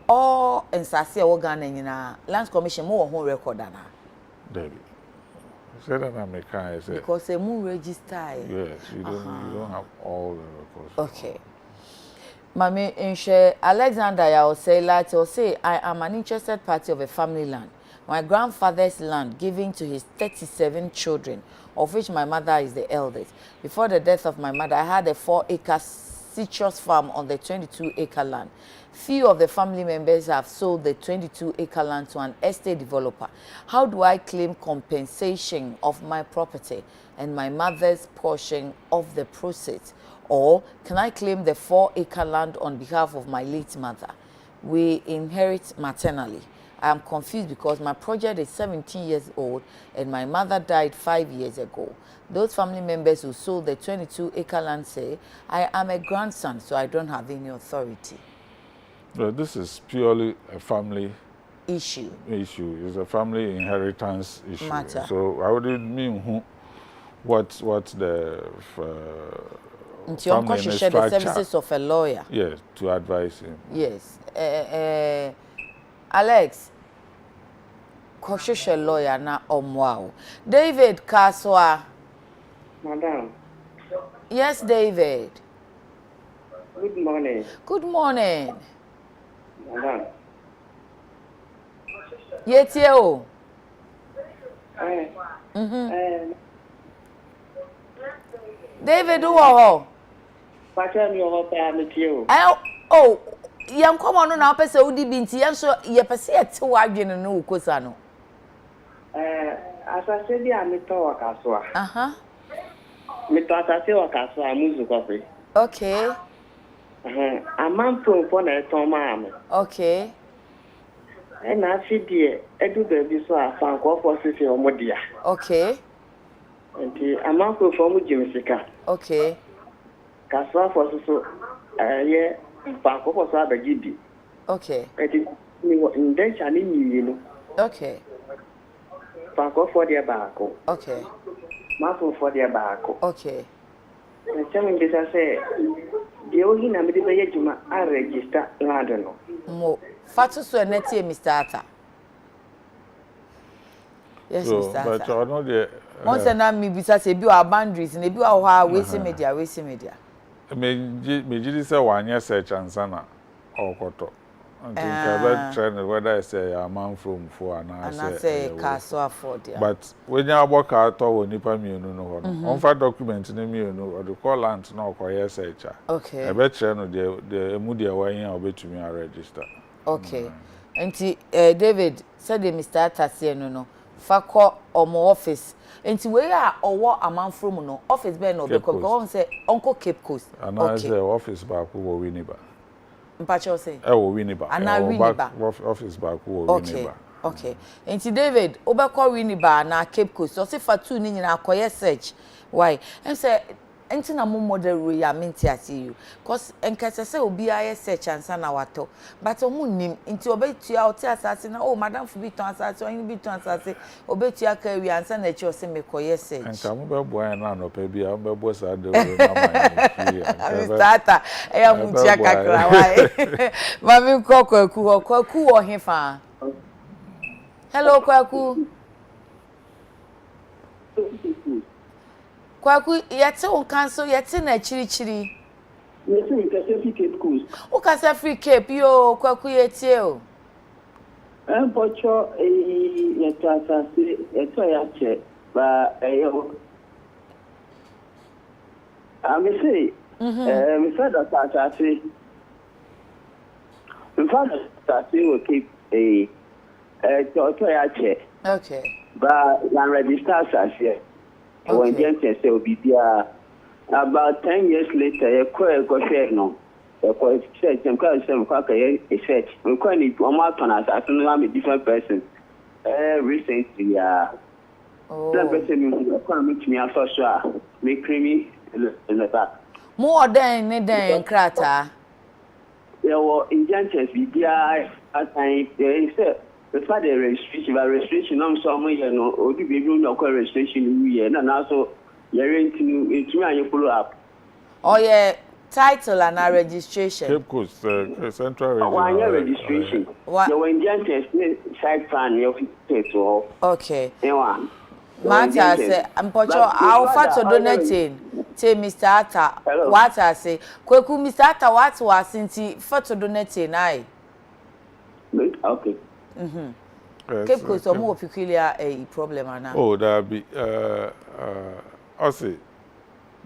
Speaker 1: all in Sassia organ in Lands Commission more home record than
Speaker 2: David. Said that I say
Speaker 1: because a moon register.
Speaker 2: Yes, you don't have all the records.
Speaker 1: Okay. Mami Inshe Alexander I will say like or say I am an interested party of a family land. My grandfather's land given to his 37 children, of which my mother is the eldest. Before the death of my mother, I had a 4-acre citrus farm on the 22-acre land. Few of the family members have sold the 22-acre land to an estate developer. How do I claim compensation of my property and my mother's portion of the proceeds? Or can I claim the 4-acre land on behalf of my late mother? We inherit maternally. I am confused because my project is 17 years old and my mother died 5 years ago. Those family members who sold the 22-acre land say, I am a grandson, so I don't have any authority.
Speaker 2: Well, this is purely a family
Speaker 1: issue.
Speaker 2: It's a family inheritance issue.
Speaker 1: Matter.
Speaker 2: So I would mean what the
Speaker 1: family share the services of a lawyer.
Speaker 2: Yes, to advise him.
Speaker 1: Yes. Alex, Kosheshe lawyer na omwao. David Kaswa.
Speaker 6: Madam.
Speaker 1: Yes, David.
Speaker 6: Good morning.
Speaker 1: Good morning.
Speaker 6: Madam.
Speaker 1: Yetio. David, who are oh, young come on now, person who did be in so ye perceive 2 arguing no cosano.
Speaker 6: As I said, I'm a Caswa. Mitata Caswa, Muzu coffee.
Speaker 1: Okay.
Speaker 6: A man from a Tom.
Speaker 1: Okay.
Speaker 6: And I see dear, I do the so I found for City or Modia.
Speaker 1: Okay.
Speaker 6: And a man from Jimmy.
Speaker 1: Okay.
Speaker 6: Caswa for so, yeah. Banko for Sabe Gidi.
Speaker 1: Okay.
Speaker 6: In Dension in you.
Speaker 1: Okay.
Speaker 6: Banko for their barco.
Speaker 1: Okay.
Speaker 6: Muscle for their barco.
Speaker 1: Okay.
Speaker 6: And telling this, I say, the only number of I register London.
Speaker 1: Mo Fatu so neti Mr. Ata. Yes,
Speaker 2: so,
Speaker 1: Mr.
Speaker 2: But
Speaker 1: Ata.
Speaker 2: I know the
Speaker 1: once and now me bisa say bi our boundaries and bi our we media.
Speaker 2: Me say 1 year search and sana okoto. Until trend whether I say a man from for and I say
Speaker 1: castle afford.
Speaker 2: But when you work out or nipa mienu no ho. On for document ni mienu or the call land na okoye search.
Speaker 1: Okay.
Speaker 2: E be trend no the emu de wan yan obetumi register.
Speaker 1: Okay. Enti David said the Mr. Atase no fa call omo office. Enti we are owo amanfro mu no office be no because say Uncle Cape Coast.
Speaker 2: And I say office ba ko wo Winneba.
Speaker 1: mpacho say
Speaker 2: Winneba
Speaker 1: ana Winneba
Speaker 2: office back wo Winneba.
Speaker 1: Okay. Enti David, obekọ Winneba na Cape Coast. So say for two ni nyina akoye search. Why? Em say enti na mo model ro ya menti ase you. Cause enkese say obi aye search ansa na wato. But omu nim enti obetua oti asase na oh madam fu bi ton asase onye bi ton asase obetua ka wi ansa na echi o say mekoye search.
Speaker 2: Enka mo be boy na no pa bia mo be bo sa de we na ma.
Speaker 1: Starter eya mu tia kakra why. Mami kwaku wo hefa. Hello, Kwaku. Kwaku, yete on cancel, yete na chiri.
Speaker 9: Yes, we can say free Cape Coast.
Speaker 1: O ka say free Cape yo, Kwaku yete o.
Speaker 9: Pocho yete asase, yete ya che ba yo. Me say, me say that asase. Me father asase will keep
Speaker 1: Okay.
Speaker 9: But I register as here. When Jensen say Obibia about 10 years later, a go share no. A quite search and call some quacker a search. We call it one more ton as I don't know a different person. Recently, that person will meet me after sure. Make creamy in the back.
Speaker 1: More than crata.
Speaker 9: There were in Jensen's Bibia at time they said. The fact the restriction, I'm sorry, you know, or the baby no restriction, and also you're into and follow up.
Speaker 1: Oh, yeah, title and our registration.
Speaker 2: Cape Coast, Central Region.
Speaker 9: One year registration. What? The Indian test side plan, you have
Speaker 1: okay.
Speaker 9: Mata
Speaker 1: say, I'm Pocho, I'll fat to donating. Say, Mr. Atta, what I say. Kweku, Mr. Atta, what was since he fat to donating, I.
Speaker 9: Okay.
Speaker 1: Cape Coast or more peculiar a problem now.
Speaker 2: Oh, that be I say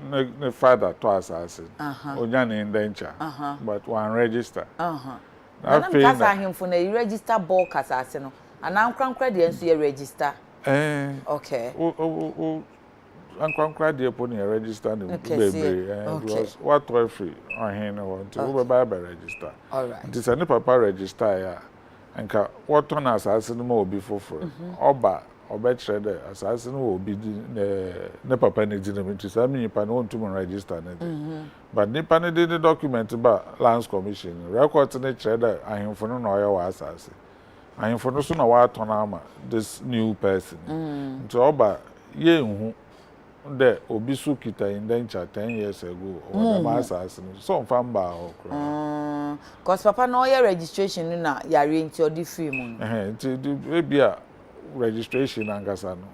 Speaker 2: ne father twice as Onyane in danger. But one register.
Speaker 1: I think him for a register bulk as no. And I'm credit and see a register. Okay.
Speaker 2: I'm credit upon a register baby because what toy free on him want to buy register. All right. This any papa register ya. Enka what on assassin mo obi foforo oba obetire de assassin wo obi ne papa ne dinam to say me nipa no ntum register ne but nipa ne the document ba lands commission record ne kire de ahemfo no na oya wa assassin ahemfo no so na wa atona ama this new person nti oba ye nhu de obi su kita in danger 10 years ago or the assassin so famba okra
Speaker 1: cause papa no your registration na yare nti odi free mu
Speaker 2: nti maybe a registration angasa no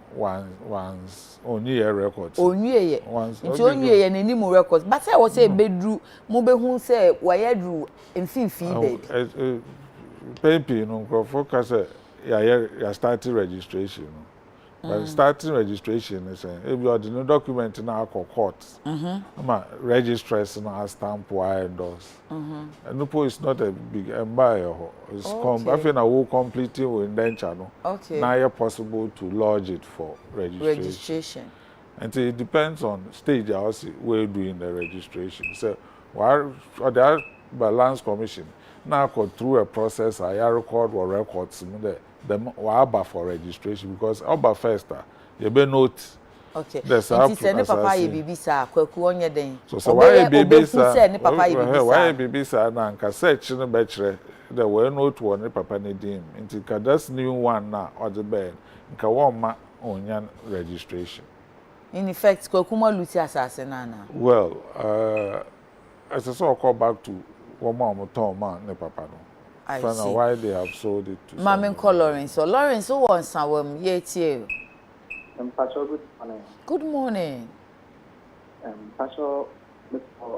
Speaker 2: once only a record
Speaker 1: onye nti onye ye nani mu record but say what say bedru mo be hu say waya dru mfimfi bed
Speaker 2: paper no crofo ka say ya start registration no. But starting registration is if you have no document now court. Registrars now stamp wire endorse. And no is not a big buyer. It's I feel I will complete it with indenture.
Speaker 1: Okay.
Speaker 2: Now you're possible to lodge it for registration. And it depends on stage also where doing the registration. So while the balance commission now go through a process I record or records them waba for registration because oba first you be note
Speaker 1: okay it is any papa ye bibisa kwaku onye den
Speaker 2: so why bibisa
Speaker 1: say any papa ye bibisa
Speaker 2: why bibisa na nka search no be kire the we note one papa ne dim nti ka that's new one na or the bed nka won ma onya registration
Speaker 1: in effect kwaku ma luti asase na
Speaker 2: well as I saw call back to one more Tom man ne papa no I find out why they have sold it to
Speaker 1: Mama call Lawrence. So Lawrence, who wants some yet good morning.
Speaker 10: Pacho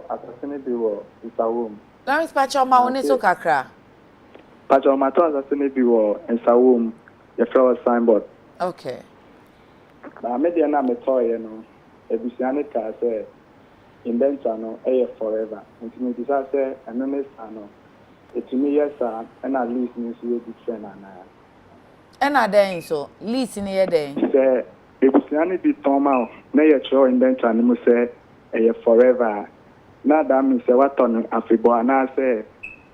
Speaker 10: assassinate biwo insawom.
Speaker 1: Lawrence Pacho ma woni so kakra.
Speaker 10: Pacho ma to assassinate biwo insawom. Your flower signboard.
Speaker 1: Okay.
Speaker 10: Na me dey na me toy no. Ebusiane ka say indenture no forever. Until me say anonymous no. Etimi yes and at least means you different
Speaker 1: and then so lease in here then
Speaker 10: say ebusiani bi toma na ye cho indenture ni mo say forever na that means say what on afibo na say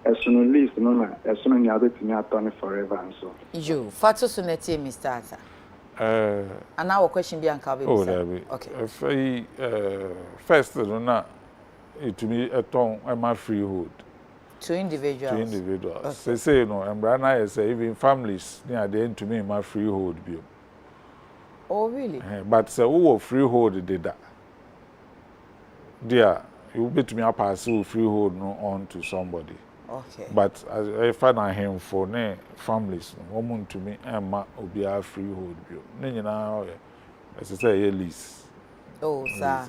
Speaker 10: ɛsono lease no na ɛsono nya betumi atɔ forever and so.
Speaker 1: You fatu suneti Mr. Ata. And our question be anka be.
Speaker 2: Oh, okay. First no na it me a ton am freehold.
Speaker 1: To individuals.
Speaker 2: Okay. Say no, and Brana say even families near the end to me my freehold bill.
Speaker 1: Oh really?
Speaker 2: But say who freehold did that. Dear, you bet me a pass freehold no on to somebody.
Speaker 1: Okay.
Speaker 2: But if I him for ne families, woman to me Emma will be a freehold bill. Now, as I say, a lease.
Speaker 1: Oh, sir.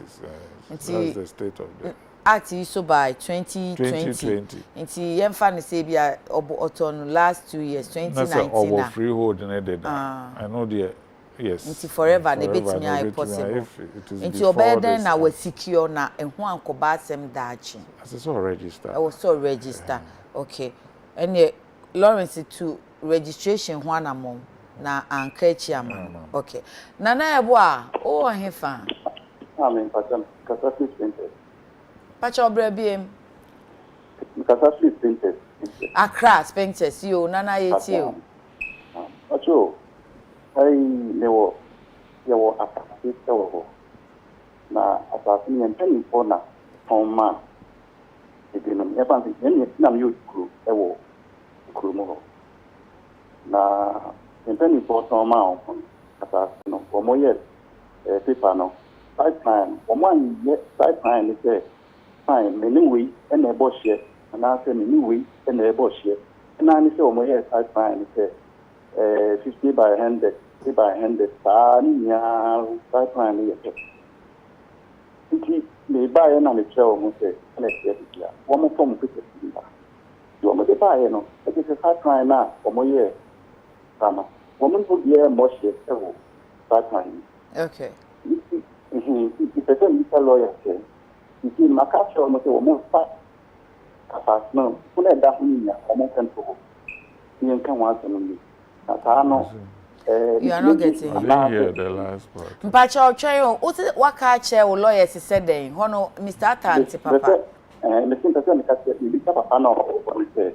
Speaker 2: That's the state of the
Speaker 1: Act so by 2020. Until Yemfan say be a oton last 2 years, 2019.
Speaker 2: Over freehold in it. I know the yes.
Speaker 1: Until forever, they bet me I possible. Until your bed then I was secure na and one cobasem dachi.
Speaker 2: As it's all registered.
Speaker 1: I was so register. Okay. And Lawrence to registration one among na ankechi among. Okay. Nana eboa oh hefa.
Speaker 11: Amen. Patam Kasasi Spinter.
Speaker 1: Pacho Brebiem.
Speaker 11: Kasasi Spinter.
Speaker 1: Accra Spinter. You Nana yeti.
Speaker 11: Pacho. Hey, newo a asasi na asasi nyempeni pona toma ebino yepa nti na mi okuru ewo okuru mo na nyempeni pona toma on asasi no omoye paper no pipeline oman ye pipeline ni say fine many way and a boss here and I say many way and a boss here and I say omoye pipeline ni say 50 by 100, 50 by 100, pipeline here. They buy and I tell them, say, let's get it here. One more form of it. You want to buy, you know, it is a pipeline now, for more years. Woman put the air more shit, pipeline.
Speaker 1: Okay.
Speaker 11: It's a thing, Mr. Lawyer said. You see, my capture almost a woman fast. No, who let that mean, almost control. You can want to
Speaker 1: you are not getting.
Speaker 2: I didn't hear the last part.
Speaker 1: Mpacha Ocheyo, what catcher or lawyers said then? Hono, Mr. Atanti, Papa.
Speaker 11: Listen to me, because Papa no, what say.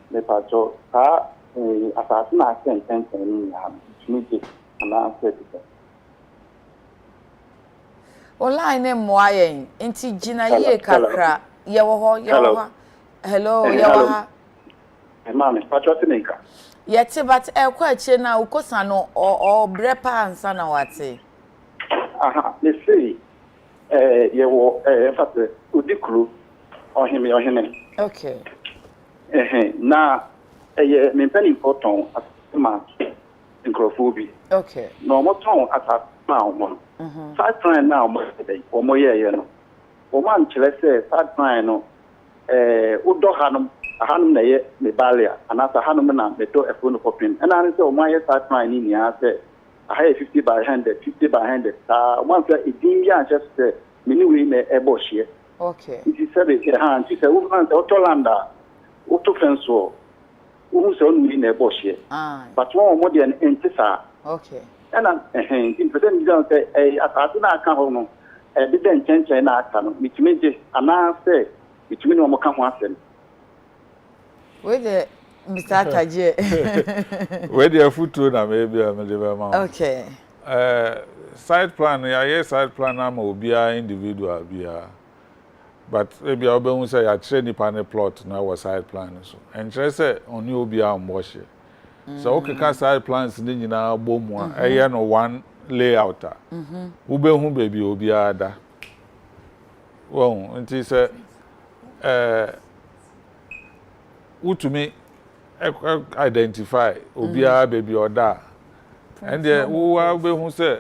Speaker 11: The Pacho, assassin, I can't thank any meeting, and I said it.
Speaker 1: Ola ne moayen, inti jina ye kakra, yawaha. Hello, yawaha.
Speaker 11: Mama, Pacho Tineka.
Speaker 1: Yet, but a question now, Cosano or Brepa and Sana Wati.
Speaker 11: Let's see. You were Udicru or him or him.
Speaker 1: Okay.
Speaker 11: Now, a mental important as much in Crophobia.
Speaker 1: Okay.
Speaker 11: No more tone at a pound. 5 times now, or more year, you know. For one, let's say, 5 times, Udohanum. Hanum na ye me balia and as a hanum na beto a phone for pin and I say my start trying in here say I have 50 by 100 one say it didn't just say many we me a bush here.
Speaker 1: Okay.
Speaker 11: She said it hand she said woman Otolanda auto fence who so in a bush here. But one more than entisa.
Speaker 1: Okay.
Speaker 11: And I'm in percent don't say a assassina can hold a didn't change an action which means and I say which means one more come once.
Speaker 1: Where the Mr. Ataje?
Speaker 2: Where the foot na maybe I'm a
Speaker 1: okay.
Speaker 2: Side plan, yeah, side plan, I'm a be individual, be but maybe I'll be say I train the plot now was side plan. So, and just say on you be on wash. So, okay, side plans, then you know, boom, I know one layout. Ube who baby will be ada. Well, and he said, who to me identify obia baby or da and then who are who say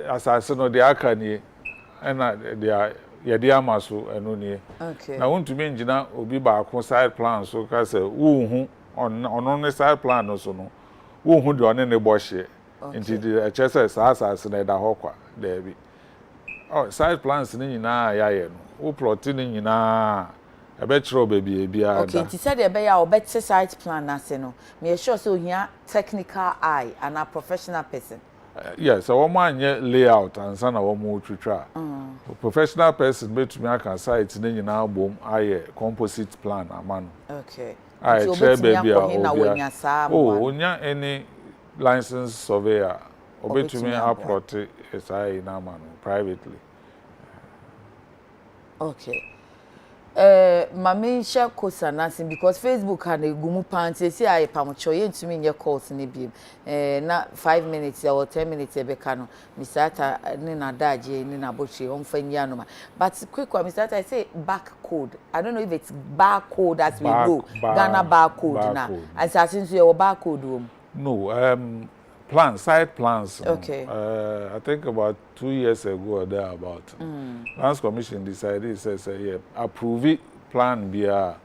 Speaker 2: assassin or the akani and they are yadiamaso and only
Speaker 1: okay
Speaker 2: now want to me engineer obi ba side plan so ka say who on side plan also no who do on any bush into the chess assassin da hokwa there be oh side plans ni nyina ya ye no who plot ni nyina I bet you baby biya.
Speaker 1: Okay, you said you better better site plan na say no. Me sure so here technical eye and a professional person.
Speaker 2: Yes, a woman layout and son of one try. Professional person bet me aka site in now boom I composite plan a man.
Speaker 1: Okay.
Speaker 2: I try baby
Speaker 1: oh,
Speaker 2: onya any license surveyor obet me
Speaker 1: Obetumi
Speaker 2: upload SI na man privately.
Speaker 1: Okay. Mami share course announcing because Facebook had a gumu pants see I pamocho yentumi nye calls ni bi na 5 minutes or 10 minutes e beka no Mr. Ata ni na daje ni na bochi onfanya no ma but quick one Mr. Ata I say back code I don't know if it's barcode as we go Ghana barcode na as since you barcode
Speaker 2: no plans, side plans.
Speaker 1: Okay.
Speaker 2: I think about 2 years ago or thereabout. Lands Commission decided, says, yeah, approve it, plan be a,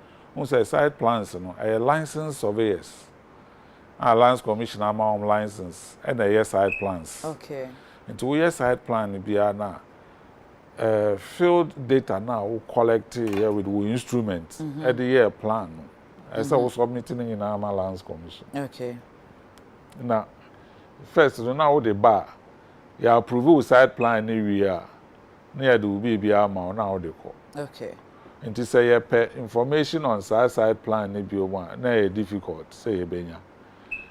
Speaker 2: say side plans, a license surveyors. Lands Commission amount license and a year side plans.
Speaker 1: Okay.
Speaker 2: And 2 year side plan be a now. Field data now we collect here with instruments at the year plan. As I was submitting in our Lands Commission.
Speaker 1: Okay.
Speaker 2: Now. First, now the bar, you approve side plan area. Near the baby armor now the call.
Speaker 1: Okay.
Speaker 2: And to say information on side plan maybe one, nay difficult, say a benya.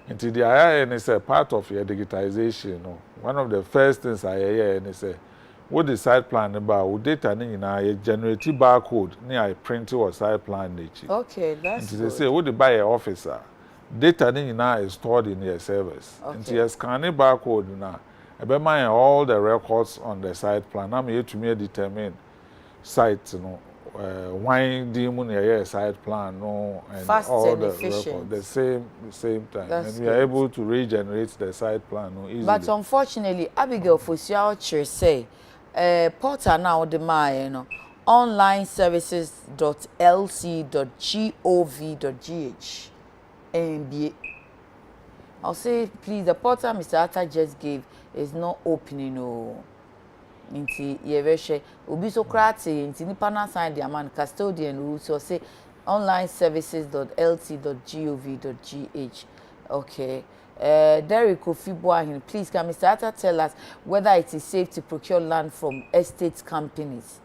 Speaker 2: And to the IIN is a part of your digitization. One of the first things I hear and say, what the side plan about, with data in a generative barcode near print or side plan nature.
Speaker 1: Okay, that's
Speaker 2: and
Speaker 1: good.
Speaker 2: They say, what the buyer officer. Data now is stored in your servers.
Speaker 1: Okay.
Speaker 2: And you scan the barcode now. I be mind all the records on the site plan. I'm here to me determine sites, why demon your site plan, and
Speaker 1: fast
Speaker 2: all
Speaker 1: and
Speaker 2: the
Speaker 1: efficient.
Speaker 2: records the same time.
Speaker 1: That's
Speaker 2: and we are able to regenerate the site plan easily.
Speaker 1: But unfortunately, Abigail Fosiao say, portal now the my onlineservices.lc.gov.gh. And I'll say, please, the portal Mr. Atta just gave is not opening. Inti yeveshe obi so krati inti nipa na sign the man custodian rules so say onlineservices.lc.gov.gh. Okay. Derek Ofibuahin, please can Mr. Atta tell us whether it is safe to procure land from estate companies?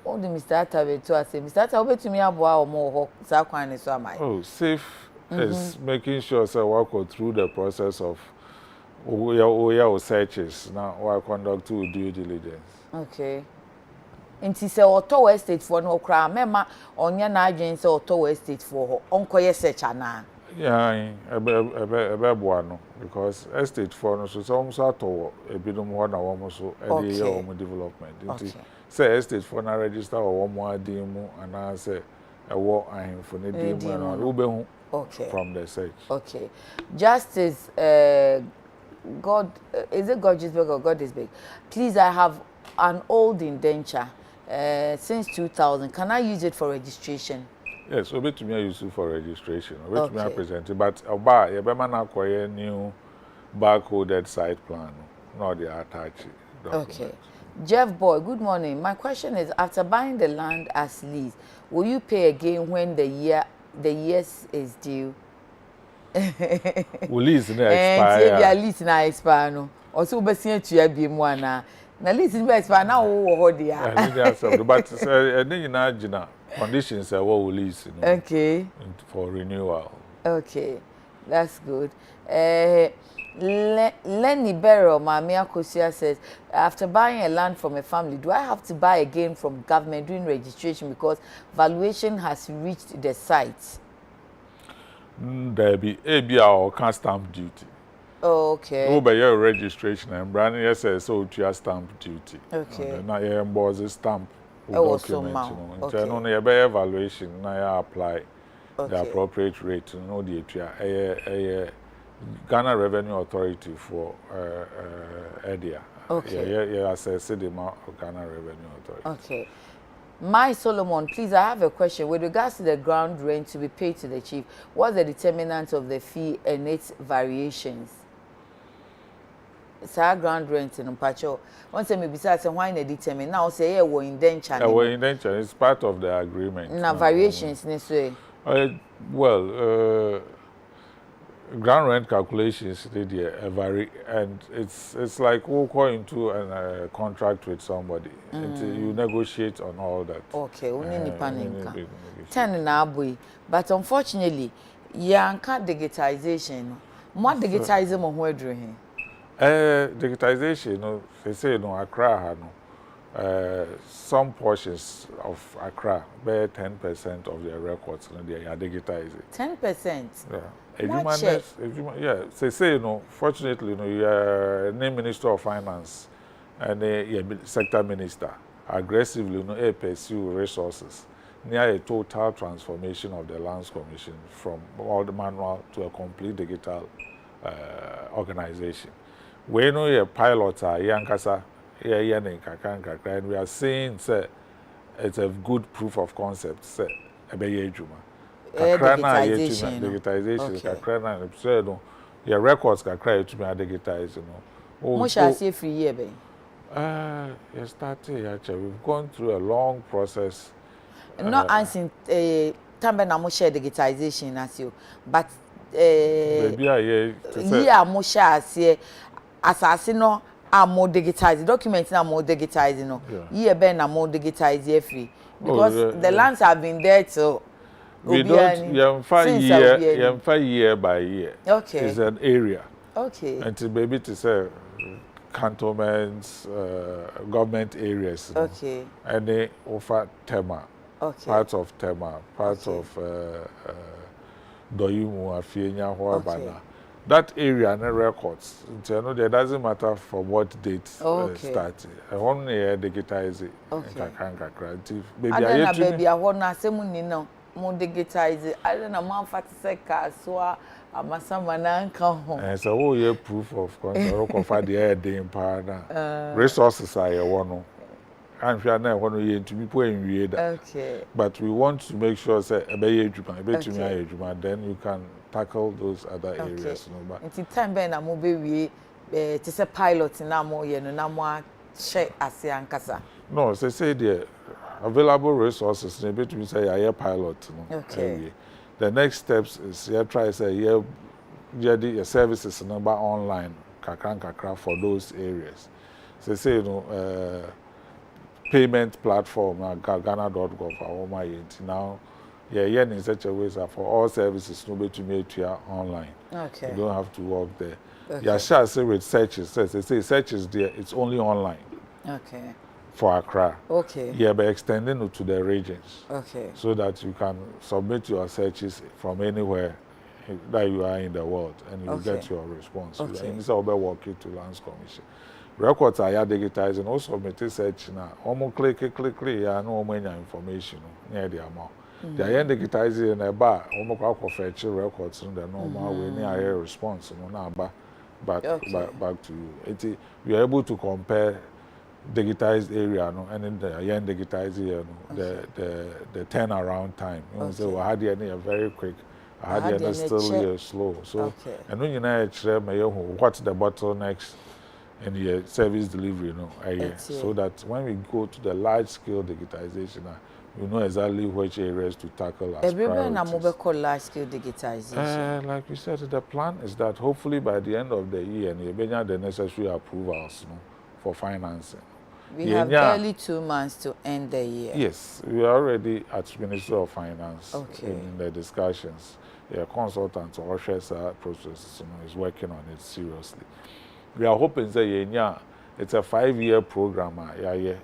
Speaker 1: Oh, the Mr. Atta will to us say, Mr. Atta, over to me about more so am I.
Speaker 2: Oh, safe is making sure so work through the process of our searches now or conduct to due diligence.
Speaker 1: Okay. Inti se auto estate for no cry, mema onya na adwen se auto estate for ho onkoye search ana.
Speaker 2: Yeah, no because estate for no so some sort of a bidum ho na wo so e dey your development. Inti say estate for na register or one more demu and I say a war ahemfo ne demu and wo from the search.
Speaker 1: Okay. Justice God, is it Godisberg or Godisberg? Please, I have an old indenture since 2000. Can I use it for registration?
Speaker 2: Yes, so bet me use it for registration. Bet me present it, but about you better not acquire new barcoded site plan, not the attached document.
Speaker 1: Okay. Jeff Boy, good morning. My question is: after buying the land as lease, will you pay again when the years is due?
Speaker 2: Will lease na expire.
Speaker 1: And lease na expire no. Also be see to be mu ana. Na lease be expire na wo ho dia.
Speaker 2: But say na gina conditions are what lease.
Speaker 1: Okay.
Speaker 2: For renewal.
Speaker 1: Okay. That's good. Lenny Barrow, Mami Akosia says, after buying a land from a family, do I have to buy again from government doing registration because valuation has reached the site?
Speaker 2: There be ABR or can stamp duty.
Speaker 1: Oh, okay.
Speaker 2: Over your registration and brand yes, so to your stamp duty.
Speaker 1: Okay.
Speaker 2: Now you emboss a stamp
Speaker 1: document.
Speaker 2: Okay. No, you buy evaluation. Now you apply the appropriate rate. To know the Ghana Revenue Authority for area.
Speaker 1: Okay.
Speaker 2: Yeah, assess the amount of Ghana Revenue Authority.
Speaker 1: Okay. My Solomon, please, I have a question. With regards to the ground rent to be paid to the chief, what's the determinant of the fee and its variations? It's our ground rent in Mpacho. Once me besides why they determine now say yeah we indenture.
Speaker 2: We indenture is part of the agreement.
Speaker 1: Now variations this way.
Speaker 2: ground rent calculations they vary, and it's like we'll go into a contract with somebody until you negotiate on all that.
Speaker 1: Okay, we need paninka. 10 na boy, but unfortunately, can't digitization. More digitize mo ho adru he.
Speaker 2: Digitization, they say Accra some portions of Accra, bear 10% of their records, they are digitizing.
Speaker 1: 10%.
Speaker 2: Yeah. Yeah. They say, fortunately, you are named Minister of Finance and sector minister aggressively, pursue resources near a total transformation of the Lands Commission from all the manual to a complete digital organization. We know a pilot, Yankasa, and we are saying it's a good proof of concept.
Speaker 1: Digitization.
Speaker 2: So your records can cry to me digitize.
Speaker 1: Most I see free year, be.
Speaker 2: Yes, actually, we've gone through a long process.
Speaker 1: Not answering time na mo share digitization as you, but
Speaker 2: maybe
Speaker 1: mo share say asase no more digitized documents na more digitized no year be na more digitized free because the lands have been there till
Speaker 2: we don't year by year.
Speaker 1: Okay,
Speaker 2: it's an area.
Speaker 1: Okay,
Speaker 2: until maybe to say cantonments, government areas.
Speaker 1: Okay,
Speaker 2: and they offer Tema.
Speaker 1: Okay,
Speaker 2: Parts of Tema, parts of Doyimu, Afienya, Huabana. That area and records. There doesn't matter from what date started. Only digitize it.
Speaker 1: Okay. Baby, I want to say more digitize. I don't know, man, fatiseka so amasama na nka ho.
Speaker 2: And so we proof of concept. The air day in resources are one. And we are now going to be putting
Speaker 1: Okay.
Speaker 2: But we want to make sure say then you can tackle those other areas.
Speaker 1: Until time ben na mo be we to say pilot na mo ye no na mo share asian kasa.
Speaker 2: No, say the available resources maybe to say a pilot.
Speaker 1: Okay.
Speaker 2: The next steps is you try say your services number online kakra for those areas. Say payment platform Ghana.gov now in such a way that for all services nobody to make you online.
Speaker 1: Okay.
Speaker 2: You don't have to work there. Okay. Shall say with searches, they say searches there, it's only online.
Speaker 1: Okay.
Speaker 2: For Accra.
Speaker 1: Okay.
Speaker 2: Yeah, by extending it to the regions.
Speaker 1: Okay.
Speaker 2: So that you can submit your searches from anywhere that you are in the world and you get your response.
Speaker 1: Okay.
Speaker 2: And so we'll work it to Lands Commission. Records are digitized and also submit search now. Almost click, yeah, no more information near the amount. They are digitizing in a bar, almost fetch records in the normal way near response, back to you. We are able to compare digitized area and in the digitized area, the turnaround time. So we had a very quick, I had still slow. So and when you know what's the bottlenecks in the service delivery, so that when we go to the large-scale digitization, we know exactly which areas to tackle as priorities.
Speaker 1: Large-scale digitization.
Speaker 2: Like we said, the plan is that hopefully by the end of the year, we have the necessary approvals for financing.
Speaker 1: We have barely 2 months to end the year.
Speaker 2: Yes, we are already at Ministry of Finance in the discussions. A consultant or process is working on it seriously. We are hoping that it's a 5-year program to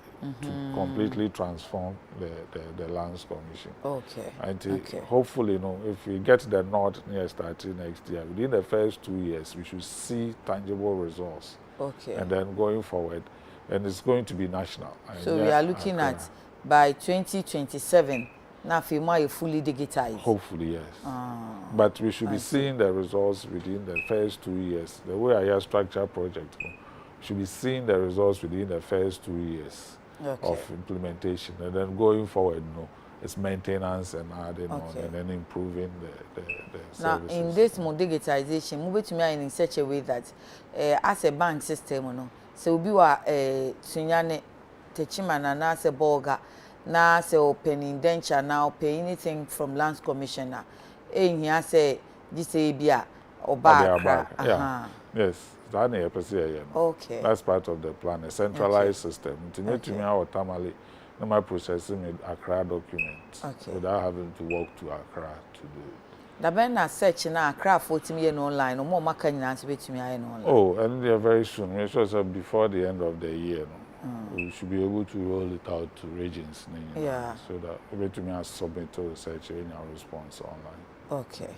Speaker 2: completely transform the Lands Commission.
Speaker 1: Okay.
Speaker 2: And hopefully, if we get the nod near starting next year, within the first 2 years, we should see tangible results.
Speaker 1: Okay.
Speaker 2: And then going forward, and it's going to be national.
Speaker 1: So we are looking at by 2027. Now, FEMA fully digitized.
Speaker 2: Hopefully, yes. But we should be seeing the results within the first 2 years. The way I hear structure project, we should be seeing the results within the first 2 years of implementation. And then going forward, it's maintenance and adding on and then improving the services.
Speaker 1: Now, in this more digitization, move to me in such a way that as a bank system, so we were Sunyane Techimana and as a Boga. Now, say open indenture now pay anything from Lands Commissioner. Here say this bia Oba.
Speaker 2: Yeah. Yes.
Speaker 1: Okay.
Speaker 2: That's part of the plan, a centralized system. To me, our tamale, no my processing with Accra documents without having to walk to Accra to do it.
Speaker 1: The men are searching Accra 40 million online, or more marketing to me online.
Speaker 2: Oh, and they're very soon. Make sure so before the end of the year, we should be able to roll it out to regions. So that able to me submit to research in our response online.
Speaker 1: Okay.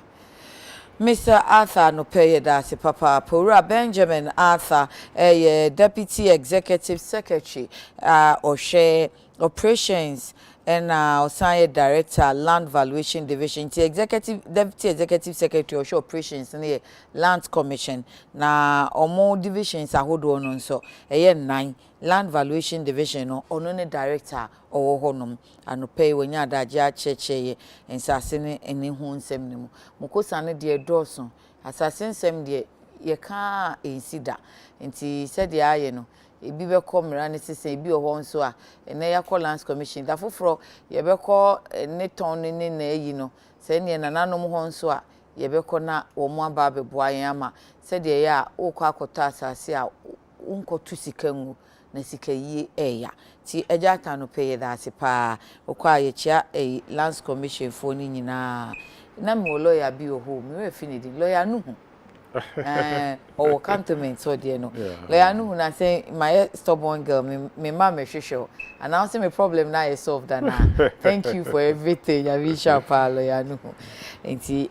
Speaker 1: Mr. Arthur no pay that Papa Pura Benjamin Arthur, a Deputy Executive Secretary, or share operations and Osanye Director Land Valuation Division, the Deputy Executive Secretary or show operations in the Land Commission. Na omo divisions ahodo no so 9 Land Valuation Division no onone director owo honom anope wonya adaje cheche ensase ne eni hu nsem ne mu mukosa ne de doso asase nsem de ye ka ensida nti se de aye no ebi be ko mra ne sese ebi oho nso a ene ya Lands Commission da foforo ye be ko ne ton ne na yi no se ne nananom ho nso a ye be ko na wo mu aba beboa yen ama se de ya okọ akota asase a unkotu sikangu na sika yi eya ti ejata no pay that pa okwa ye chia Lands Commission for ni nyina na me lawyer bi oho me we finidi lawyer no hu or cantonment so dear no lawyer no hu na say my stubborn girl me ma me hwehwe announcing my problem na is solved na thank you for everything ya we sharp lawyer no hu enti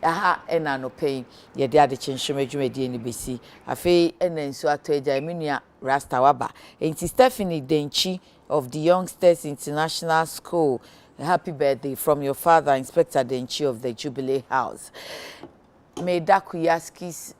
Speaker 1: ena no pay ye de ade chenhwem adwumadi ni besi afi ena nsu ato eja menua Rasta Waba. Enti Stephanie Denchi of the Youngsters International School. Happy birthday from your father, Inspector Denchi of the Jubilee House. May Dakuyaski's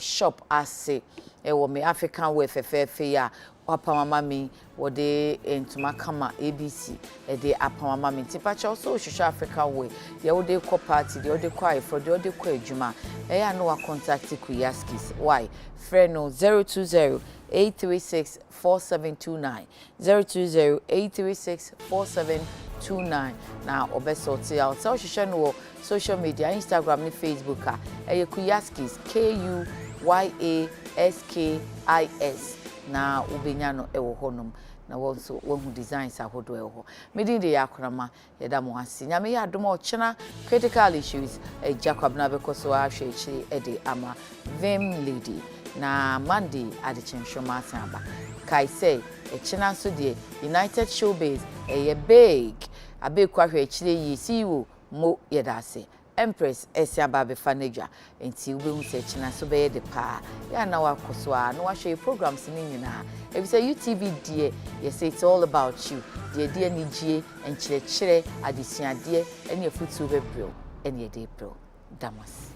Speaker 1: shop ase me African way fefe ya papa mama mi wode entuma kama ABC de apa mama mi tipacha also Social African way de wode ko party de wode ko ifro de wode ko adwuma ya no wa contact Kuyaski's why friend no 020-836-4729 020-836-4729 na obesoti out so no social media Instagram ni Facebook Kuyaski's KUYASKIS na ubenya no ewo honom na wonso wohu designs ahodo ewo medi de yakrama yeda mo ase nyame ya adom ochena critical issues Jacob na bekoso ahwe echi ede ama Vim Lady na Monday ade chenhwoma asaba kai say echena so de United Showbiz big abekwa hwe echi yi CEO mo yedase Empress Esiaba Befaneja enti ubehu se china so be de pa ya na wakoso a no wahwe programs ni nyina e be say UTV die you say it's all about you die ni gie enchire adesiade ene afutu bebro ene de bro damas